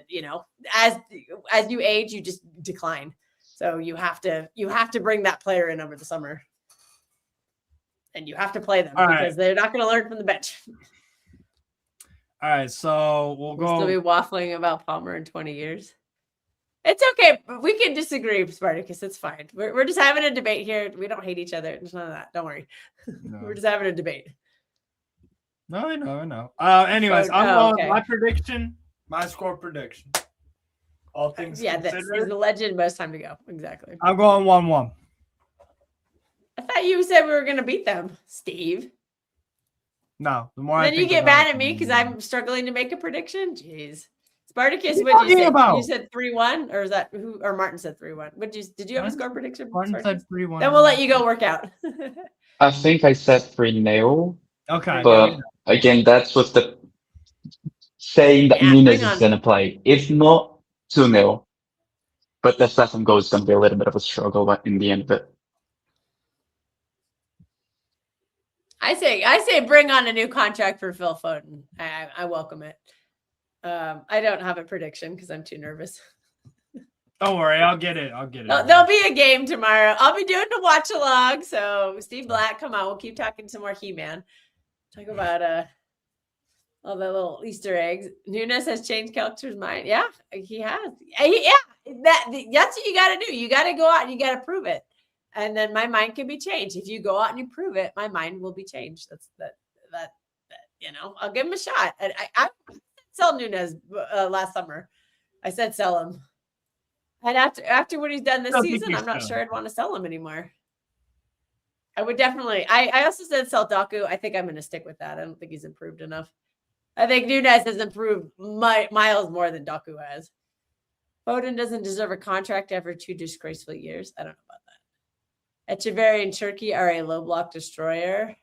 as you age, you just decline. So you have to bring that player in over the summer, and you have to play them because they're not going to learn from the bench. All right, so we'll go. Still be waffling about Palmer in 20 years. It's okay. We can disagree, Spartacus. It's fine. We're just having a debate here. We don't hate each other. There's none of that. Don't worry. No. We're just having a debate. No, I know. Anyways, I'm going okay. my prediction, my score prediction. All things Yeah, this considered, is the legend. Most time to go. Exactly. I'm going 1-1. I thought you said we were going to beat them, Steve. No, the more I Then you think get about mad it, at me because I'm struggling to make a prediction. Jeez, Spartacus, What are you what did you say? talking about? You said 3-1, or is that who? Or Martin said 3-1. Did you have a score prediction? Martin Spartacus? said 3-1. Then we'll let you go work out. I think I said 3-0, Okay, but again, that's with the saying that Yeah, Nunes hang is on. gonna play. If not, 2-0. But the second goal is gonna be a little bit of a struggle in the end of it. I say, bring on a new contract for Phil Foden. I welcome it. I don't have a prediction because I'm too nervous. don't worry, I'll get it. There'll be a game tomorrow. I'll be doing the watch along. So Steve Black, come on, we'll keep talking some more He-Man. Talk about all the little Easter eggs. Nunes has changed Kelcher's mind. Yeah, he has. That's what you got to do. You got to go out and you got to prove it. And then my mind can be changed. If you go out and you prove it, my mind will be changed. That's that I'll give him a shot. And I sell Nunes last summer. I said sell him. And after what he's done this season, I'm not sure I'd want to sell him anymore. I would definitely. I also said sell Doku. I think I'm going to stick with that. I don't think he's improved enough. I think Nunes has improved miles more than Doku has. Foden doesn't deserve a contract after 2 disgraceful years. I don't know about that. Echeverri and Turkey are a low block destroyer.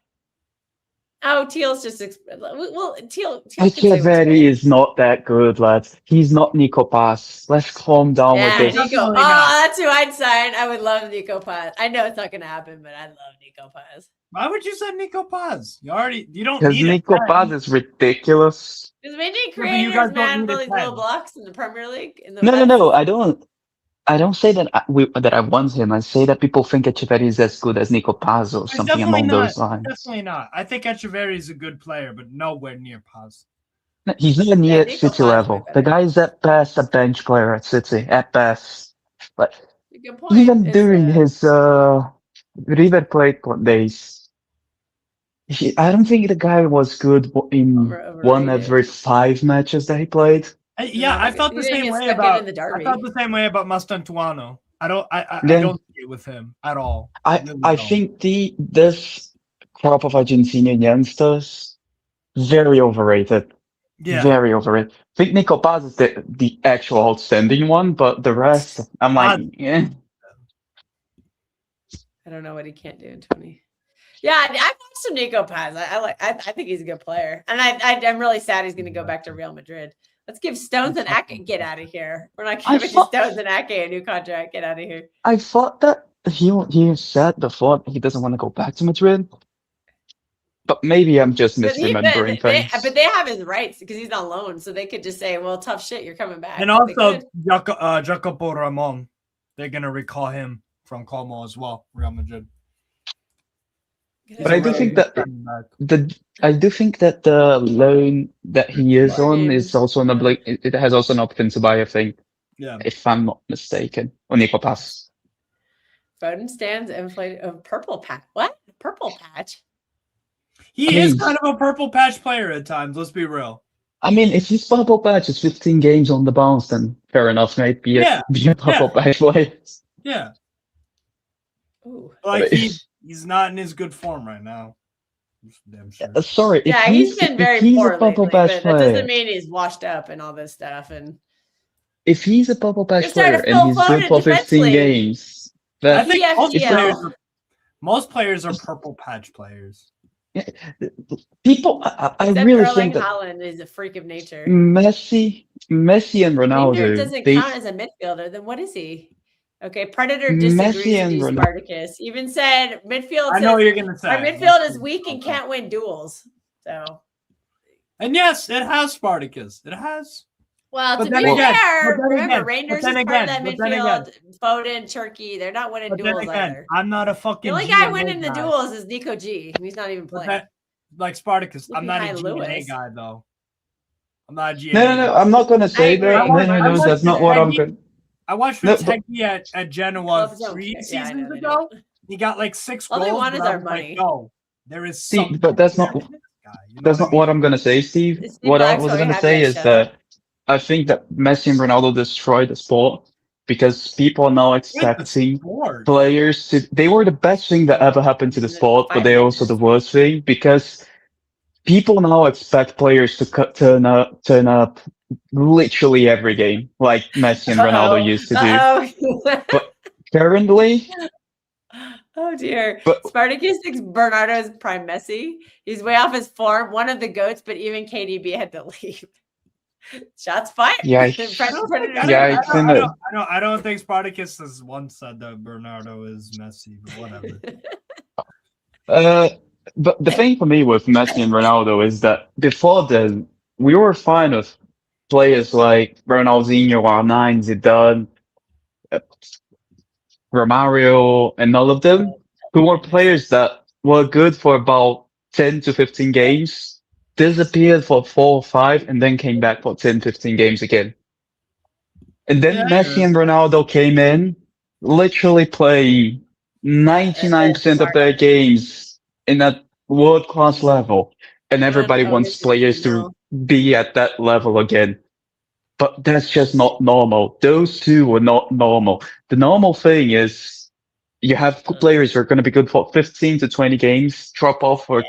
Oh, Teal's just Teal Echeverri is not that good, lads. He's not Nico Pass. Let's calm down with this. Nico. That's who I'd sign. I would love Nico Paz. I know it's not going to happen, but I love Nico Paz. Why would you say Nico Paz? You don't Because need Nico Paz is ridiculous. Because when he you created guys his don't man need for a these 10. little blocks in the Premier League. No. I don't say that that I want him. I say that people think Echeverri is as good as Nico Paz or something along those lines. Definitely not. I think Echeverri is a good player, but nowhere near Paz. He's not near Nico City Paz level. would be The better. guy is at best a bench player at City, at best. But A good point. even during his River Plate days, I don't think the guy was good in one every 5 matches that he played. I felt the same way about Mastantuano. I don't see it with him at all. I think this crop of Argentinian youngsters very overrated. Yeah. Very overrated. I think Nico Paz is the actual outstanding one, but the rest, I'm like, yeah. I don't know what he can't do in 20. Yeah, I've watched some Nico Paz. I think he's a good player, and I'm really sad he's going to go back to Real Madrid. Let's give Stones and Ake get out of here. We're not giving Stones and Ake a new contract. Get out of here. I thought that he said before he doesn't want to go back to Madrid. But maybe I'm just misremembering things. But they have his rights because he's on loan, so they could just say, "Well, tough shit, you're coming back." And also, Jacopo Ramon, they're gonna recall him from Como as well, Real Madrid. But I do think that the loan that he is on is also it has also an option to buy, I think. Yeah. If I'm not mistaken, on Nico Pass. Foden stands inflated of purple patch. What? Purple patch? He is kind of a purple patch player at times. Let's be real. I mean, if his purple patch is 15 games on the bounce, then fair enough, mate. Be a purple patch player. Yeah. Ooh. Like he's not in his good form right now. Damn sure. Sorry. Yeah, he's been very poor lately, but that doesn't mean he's washed up and all this stuff. And if he's a purple patch player and he's good for 15 games, I think most players are purple patch players. People, I really think that Haaland is a freak of nature. Messi and Ronaldo doesn't count as a midfielder. Then what is he? Okay, Predator disagrees with Spartacus. Even said midfield. I know what you're gonna say. Our midfield is weak and can't win duels. So. And yes, it has Spartacus. It has. Well, to be fair, remember Rangers is part of that midfield. Foden, Turkey, they're not winning duels either. I'm not a fucking. The only guy winning the duels is Nico G, and he's not even playing. Like Spartacus, I'm not a G&A guy though. I'm not a G&A. No, I'm not gonna say that. No, that's not what I'm going. I watched No, Retegui at Genoa Clubs don't 3 care. Yeah, I know seasons they ago. don't. He got like 6 All goals. they want but is I our was like, money. no, there is See, something. but that's not there with this guy, you know that's what I not what mean? I'm gonna say, Steve. Steve What I likes was when we gonna have say guys is shut up. that I think that Messi and Ronaldo destroyed the sport because people are now With the expecting sport. players to. They were the best thing that ever happened to the In the sport, but they're also the finals. worst thing because people now expect players to turn up literally every game, like Messi and Ronaldo used to do. Uh-oh. But currently, Oh dear. but Spartacus thinks Bernardo is prime Messi. He's way off his form, one of the GOATs, but even KDB had to leave. Shots fired. yikes, yikes, I don't think Spartacus has once said that Bernardo is Messi, but whatever. But the thing for me with Messi and Ronaldo is that before then, we were fine with players like Ronaldinho, R9, Zidane, uh, Romario, and all of them, who were players that were good for about 10 to 15 games, disappeared for 4 or 5, and then came back for 10, 15 games again. And then Yeah, Messi and Ronaldo came in, literally playing 99% of their games in a world-class level. And everybody wants players to be at that level again. But that's just not normal. Those two were not normal. The normal thing is you have players who are going to be good for 15 to 20 games, drop off for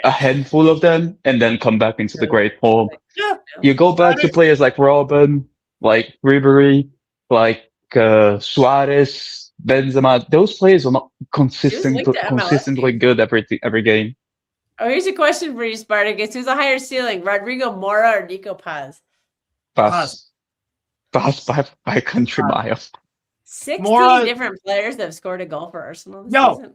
a handful of them, and then come back into the great form. Yeah. You go back to players like Robin, like Ribery, like Suarez, Benzema. Those players are not consistently good every game. Oh, here's a question for you, Spartacus. Who's a higher ceiling, Rodrigo Mora or Nico Paz? Pass by a country mile. 16 different players that have scored a goal for Arsenal this season.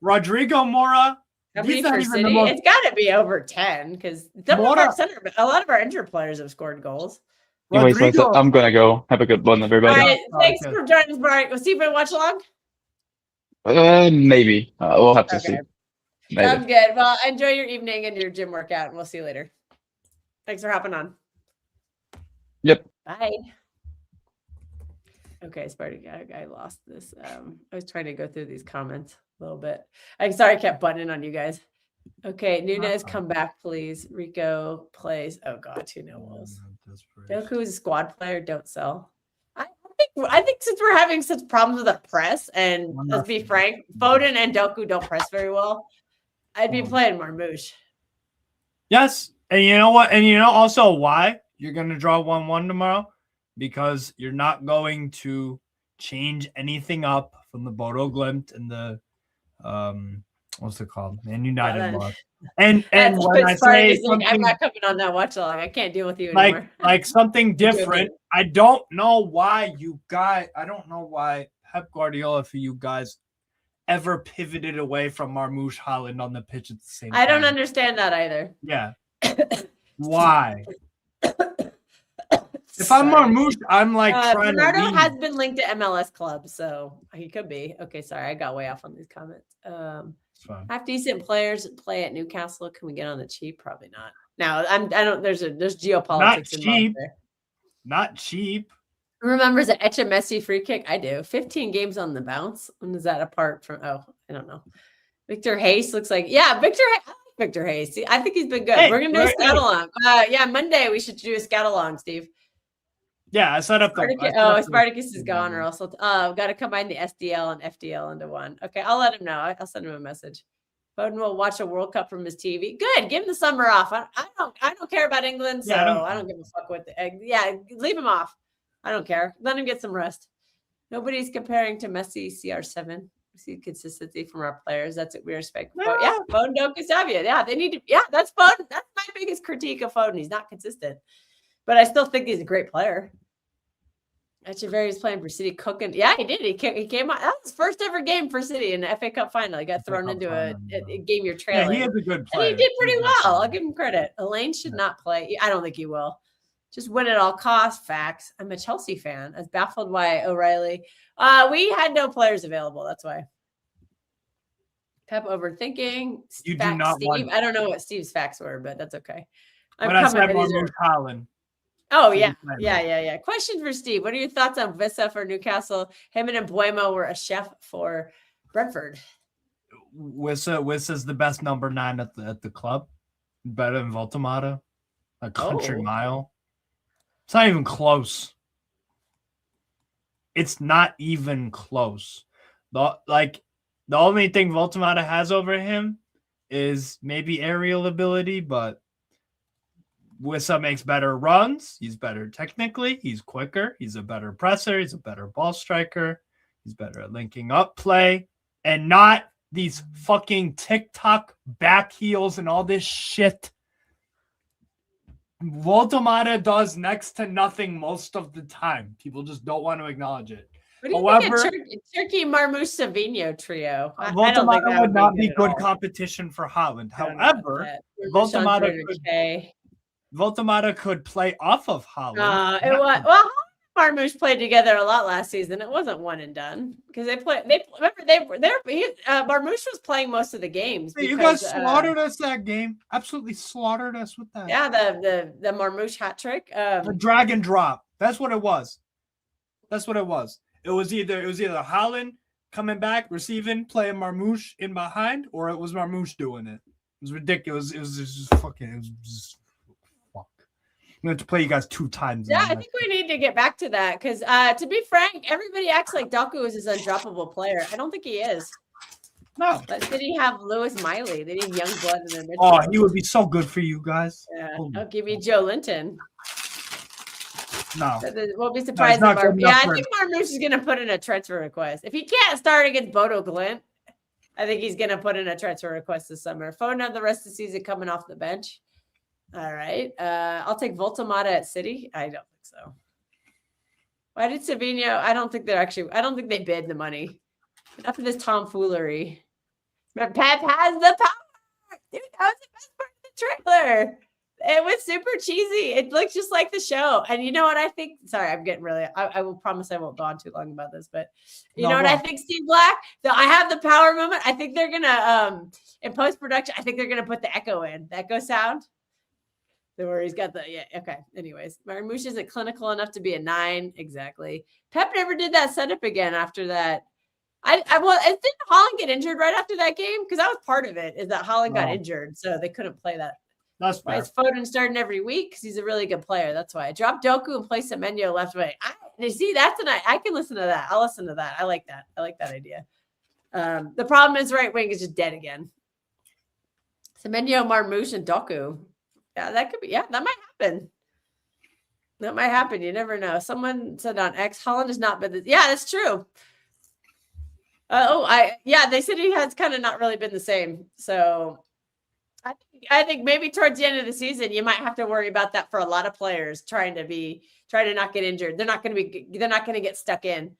Rodrigo Mora. How many for City? It's got to be over 10 because a lot of our injured players have scored goals. Anyways, I'm gonna go. Have a good one, everybody. All right, thanks for joining us, Mark. We'll see if we watch along. Maybe we'll have to see. Maybe. Sounds good. Well, enjoy your evening and your gym workout, and we'll see you later. Thanks for hopping on. Yep. Bye. Okay, Sparty, I lost this. I was trying to go through these comments a little bit. I'm sorry I kept butting on you guys. Okay, Nunez, come back, please. Rico plays. Oh God, 2-0 Wolves. Doku is a squad player. Don't sell. I think since we're having such problems with the press, and let's be frank, Foden and Doku don't press very well, I'd be playing Marmouche. Yes, and you know what? And you know also why you're going to draw 1-1 tomorrow? Because you're not going to change anything up from the Bodo Glimt and the what's it called? Man United loss. And when I say something, I'm not coming on that watch along. I can't deal with you anymore. Like something different. I don't know why Pep Guardiola for you guys ever pivoted away from Marmouche Haaland on the pitch at the same time. I don't understand that either. Yeah. Why? If I'm Marmouche, I'm like trying Bernardo to has been linked to MLS clubs, so he could be. Okay, sorry, I got way off on these comments. Half decent players play at Newcastle. Can we get on the cheap? Probably not. No, I don't. There's geopolitics involved there. Not cheap. Remembers an Messi free kick? I do. 15 games on the bounce. When is that apart from? Oh, I don't know. Victor Hayes looks like Victor Hayes. See, I think he's been good. Hey, we're gonna do a scout along. Monday we should do a scout along, Steve. Yeah, I set up Spartacus is gone, or else I've got to combine the SDL and FDL into one. Okay, I'll let him know. I'll send him a message. Foden will watch a World Cup from his TV. Good, give him the summer off. I don't care about England, so I don't give a fuck with leave him off. I don't care. Let him get some rest. Nobody's comparing to Messi CR7. We see consistency from our players. That's what we respect. Yeah, Foden don't Gustavia. Yeah, they need to. Yeah, that's Foden. That's my biggest critique of Foden. He's not consistent, but I still think he's a great player. Echeverry's playing for City, cooking. Yeah, he did. He came out. That was his first ever game for City in the FA Cup final. He got thrown into a game you're trailing. Yeah, he is a good player. And he did pretty well. I'll give him credit. Elaine should not play. I don't think he will. Just win at all costs. Facts. I'm a Chelsea fan. I was baffled why O'Reilly. We had no players available. That's why. Pep overthinking. You do not Steve. I don't know what Steve's facts were, but that's okay. When I said Marmouche Haaland. Oh, City yeah. playing Yeah. Question for Steve. What are your thoughts on Vissa for Newcastle? Him and Mbuemo were a chef for Brentford. Wissa's the best number 9 at the club. Better than Voltamata. A country Oh. mile. It's not even close. It's not even close. The only thing Voltamata has over him is maybe aerial ability, but Wissa makes better runs. He's better technically. He's quicker. He's a better presser. He's a better ball striker. He's better at linking up play and not these fucking TikTok back heels and all this shit. Voltamata does next to nothing most of the time. People just don't want to acknowledge it. What do you However, think of Turkey Marmouche Savino trio? I don't think Voltamata that would not be at good all. competition for Haaland. I don't know about However, that. Marmouche on Voltamata could play off of Haaland. it was well. Marmouche played together a lot last season. It wasn't one and done because Marmouche was playing most of the games. You guys slaughtered us that game. Absolutely slaughtered us with that. Yeah, the Marmouche hat trick. The drag and drop. That's what it was. It was either Haaland coming back, receiving, playing Marmouche in behind, or it was Marmouche doing it. It was ridiculous. It was just fucking. It was just fuck. We have to play you guys 2 times. Yeah, I think we need to get back to that because, to be frank, everybody acts like Doku is his undroppable player. I don't think he is. No. But did he have Lewis Miley? They need young blood in their midfield. Oh, he would be so good for you guys. Yeah, I'll give you Joe Linton. No. We'll be surprised. No, I think Marmouche is going to put in a transfer request. If he can't start against Bodo Glint, I think he's going to put in a transfer request this summer. Foden the rest of the season coming off the bench. All right. I'll take Voltamata at City. I don't think so. Why did Savino? I don't think they bid the money. Enough of this tomfoolery. Pep has the power. Dude, that was the best part of the trailer. It was super cheesy. It looked just like the show. And you know what I think? Sorry, I'm getting really, I will promise I won't go on too long about this, but you know what I think, Steve Black? I have the power moment. I think they're going to, in post-production, I think they're going to put the echo in. The echo sound. Where he's got okay. Anyways, Marmouche isn't clinical enough to be a 9. Exactly. Pep never did that setup again after that. Didn't Haaland get injured right after that game? Because that was part of it, is that Haaland got injured. So they couldn't play that. That's fair. It's Foden starting every week because he's a really good player. That's why I dropped Doku and play Semenyo left way. You see, that's I can listen to that. I'll listen to that. I like that. I like that idea. The problem is right wing is just dead again. Semenyo, Marmouche, and Doku. Yeah, that could be. Yeah, that might happen. That might happen. You never know. Someone said on X, Haaland has not been. Yeah, that's true. They said he has kind of not really been the same. So I think maybe towards the end of the season, you might have to worry about that for a lot of players trying to not get injured. They're not going to get stuck in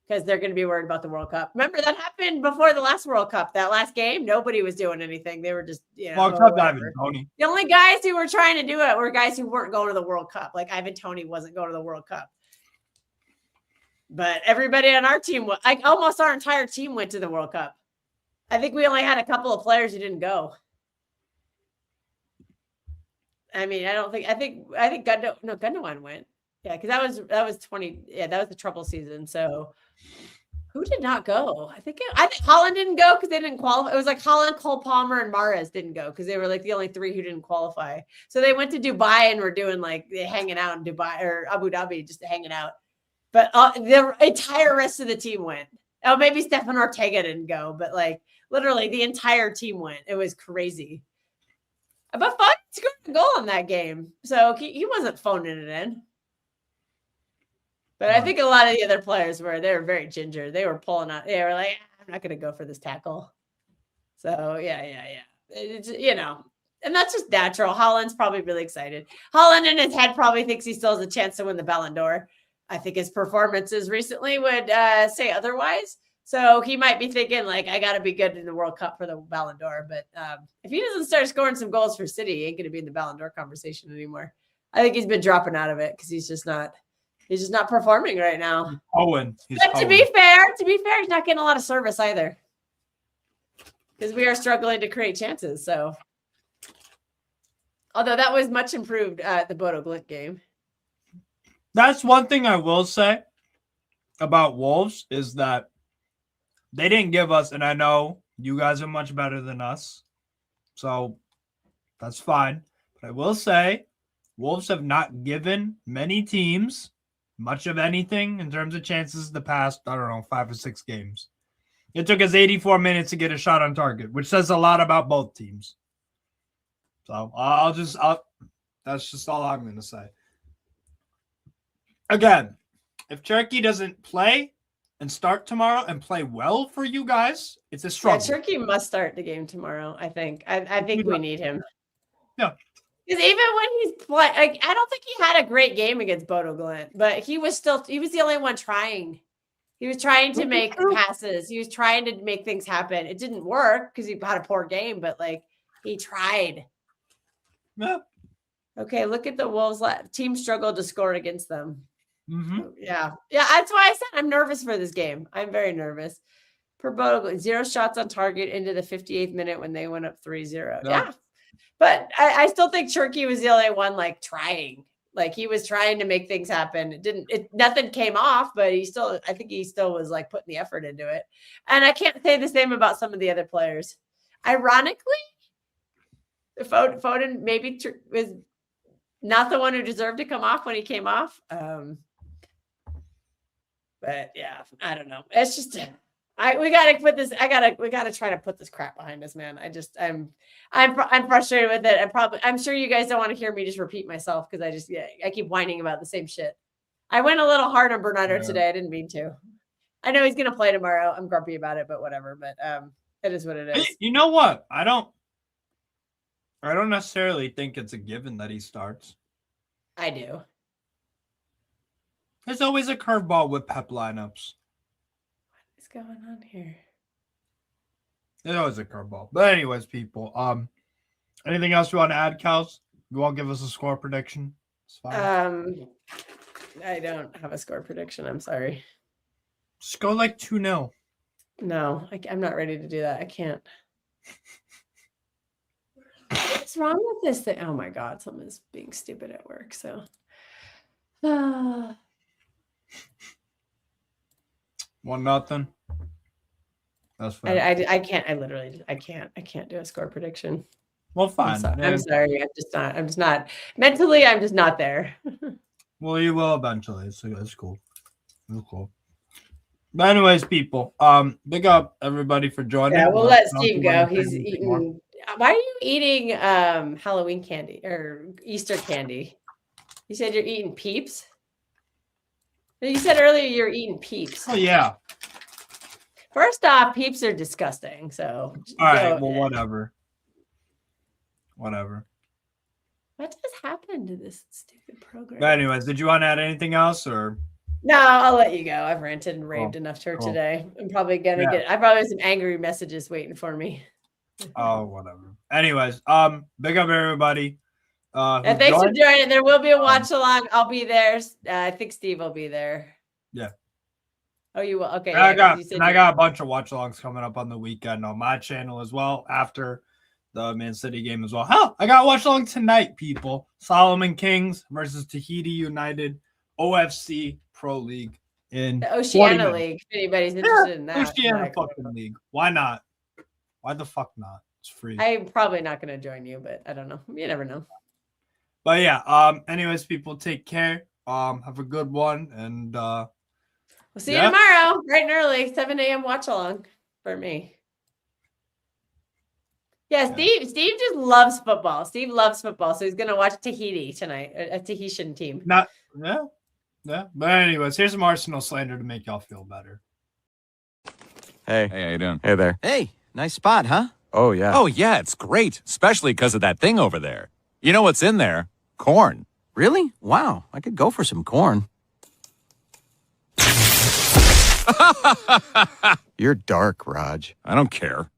because they're going to be worried about the World Cup. Remember that happened before the last World Cup, that last game, nobody was doing anything. They were just, the only guys who were trying to do it were guys who weren't going to the World Cup. Like Ivan Toney wasn't going to the World Cup. But everybody on our team, almost our entire team went to the World Cup. I think we only had a couple of players who didn't go. I mean, I think Gundogan went. Yeah, because that was 20. Yeah, that was the trouble season. So who did not go? I think Haaland didn't go because they didn't qualify. It was like Haaland, Cole Palmer, and Mahrez didn't go because they were like the only 3 who didn't qualify. So they went to Dubai and were doing like hanging out in Dubai or Abu Dhabi, just hanging out. But the entire rest of the team went. Oh, maybe Stefan Ortega didn't go, but like literally the entire team went. It was crazy. But Foden scored a goal in that game, so he wasn't phoning it in. But I think a lot of the other players they were very ginger. They were pulling out. They were like, I'm not going to go for this tackle. So yeah. It's, and that's just natural. Haaland's probably really excited. Haaland in his head probably thinks he still has a chance to win the Ballon d'Or. I think his performances recently would say otherwise. So he might be thinking, like, I got to be good in the World Cup for the Ballon d'Or. But if he doesn't start scoring some goals for City, he ain't going to be in the Ballon d'Or conversation anymore. I think he's been dropping out of it because he's just not performing right now. To be fair, he's not getting a lot of service either because we are struggling to create chances. So, although that was much improved at the Bodo Glimt game. That's one thing I will say about Wolves is that they didn't give us, and I know you guys are much better than us, so that's fine. But I will say Wolves have not given many teams much of anything in terms of chances the past, I don't know, 5 or 6 games. It took us 84 minutes to get a shot on target, which says a lot about both teams. So that's just all I'm going to say. Again, if Turkey doesn't play and start tomorrow and play well for you guys, it's a struggle. Yeah, Turkey must start the game tomorrow. I think. I think we need him. Yeah. Because even when he's playing, like, I don't think he had a great game against Bodo Glimt, but he was the only one trying. He was trying to make passes. He was trying to make things happen. It didn't work because he had a poor game, but like he tried. Yeah. Okay, look at the Wolves. Team struggled to score against them. Mm-hmm. Yeah. That's why I said I'm nervous for this game. I'm very nervous. Per Bodo Glimt, 0 shots on target into the 58th minute when they went up 3-0. Yeah. But I still think Turkey was the only one like trying. Like he was trying to make things happen. Nothing came off, but I think he still was like putting the effort into it. And I can't say the same about some of the other players. Ironically, Foden maybe was not the one who deserved to come off when he came off. But yeah, I don't know. It's just we gotta put this. We gotta try to put this crap behind us, man. I'm frustrated with it. I'm sure you guys don't want to hear me just repeat myself because I keep whining about the same shit. I went a little hard on Bernardo today. I didn't mean to. I know he's gonna play tomorrow. I'm grumpy about it, but whatever. But it is what it is. You know what? I don't necessarily think it's a given that he starts. I do. There's always a curveball with Pep lineups. What's going on here? There's always a curveball. But anyways, people, anything else you want to add, Kels? You won't give us a score prediction? It's fine. I don't have a score prediction. I'm sorry. Just go like 2-0. No, I'm not ready to do that. I can't. What's wrong with this thing? Oh my God, someone's being stupid at work. So, 1-0. That's fine. I can't. I can't do a score prediction. Well, fine. I'm sorry. I'm just not mentally. I'm just not there. Well, you will eventually. So that's cool. That's cool. But anyways, people, big up everybody for joining. Yeah, we'll let Steve go. He's eating. Why are you eating Halloween candy or Easter candy? You said you're eating Peeps. You said earlier you're eating Peeps. Oh yeah. First off, Peeps are disgusting. So all right, well, whatever. Whatever. What has happened to this stupid program? But anyways, did you want to add anything else or? No, I'll let you go. I've ranted and raved enough to her today. I'm probably gonna I probably have some angry messages waiting for me. Oh, whatever. Anyways, big up everybody. And thanks for joining. There will be a watch along. I'll be there. I think Steve will be there. Yeah. Oh, you will. Okay. I got a bunch of watch alongs coming up on the weekend on my channel as well after the Man City game as well. Hell, I got watch along tonight, people. Solomon Kings versus Tahiti United OFC Pro League in the Oceania League. If anybody's interested in that. Oceania fucking League. Why not? Why the fuck not? It's free. I'm probably not going to join you, but I don't know. You never know. But yeah, anyways, people, take care. Have a good one, and we'll see you tomorrow, bright and early, 7 a.m. watch along for me. Yeah, Steve just loves football. Steve loves football, so he's gonna watch Tahiti tonight, a Tahitian team. Yeah. But anyways, here's some Arsenal slander to make y'all feel better. Hey, how you doing? Hey there. Hey, nice spot, huh? Oh, yeah. Oh, yeah, it's great, especially because of that thing over there. You know what's in there? Corn. Really? Wow, I could go for some corn. You're dark, Raj. I don't care.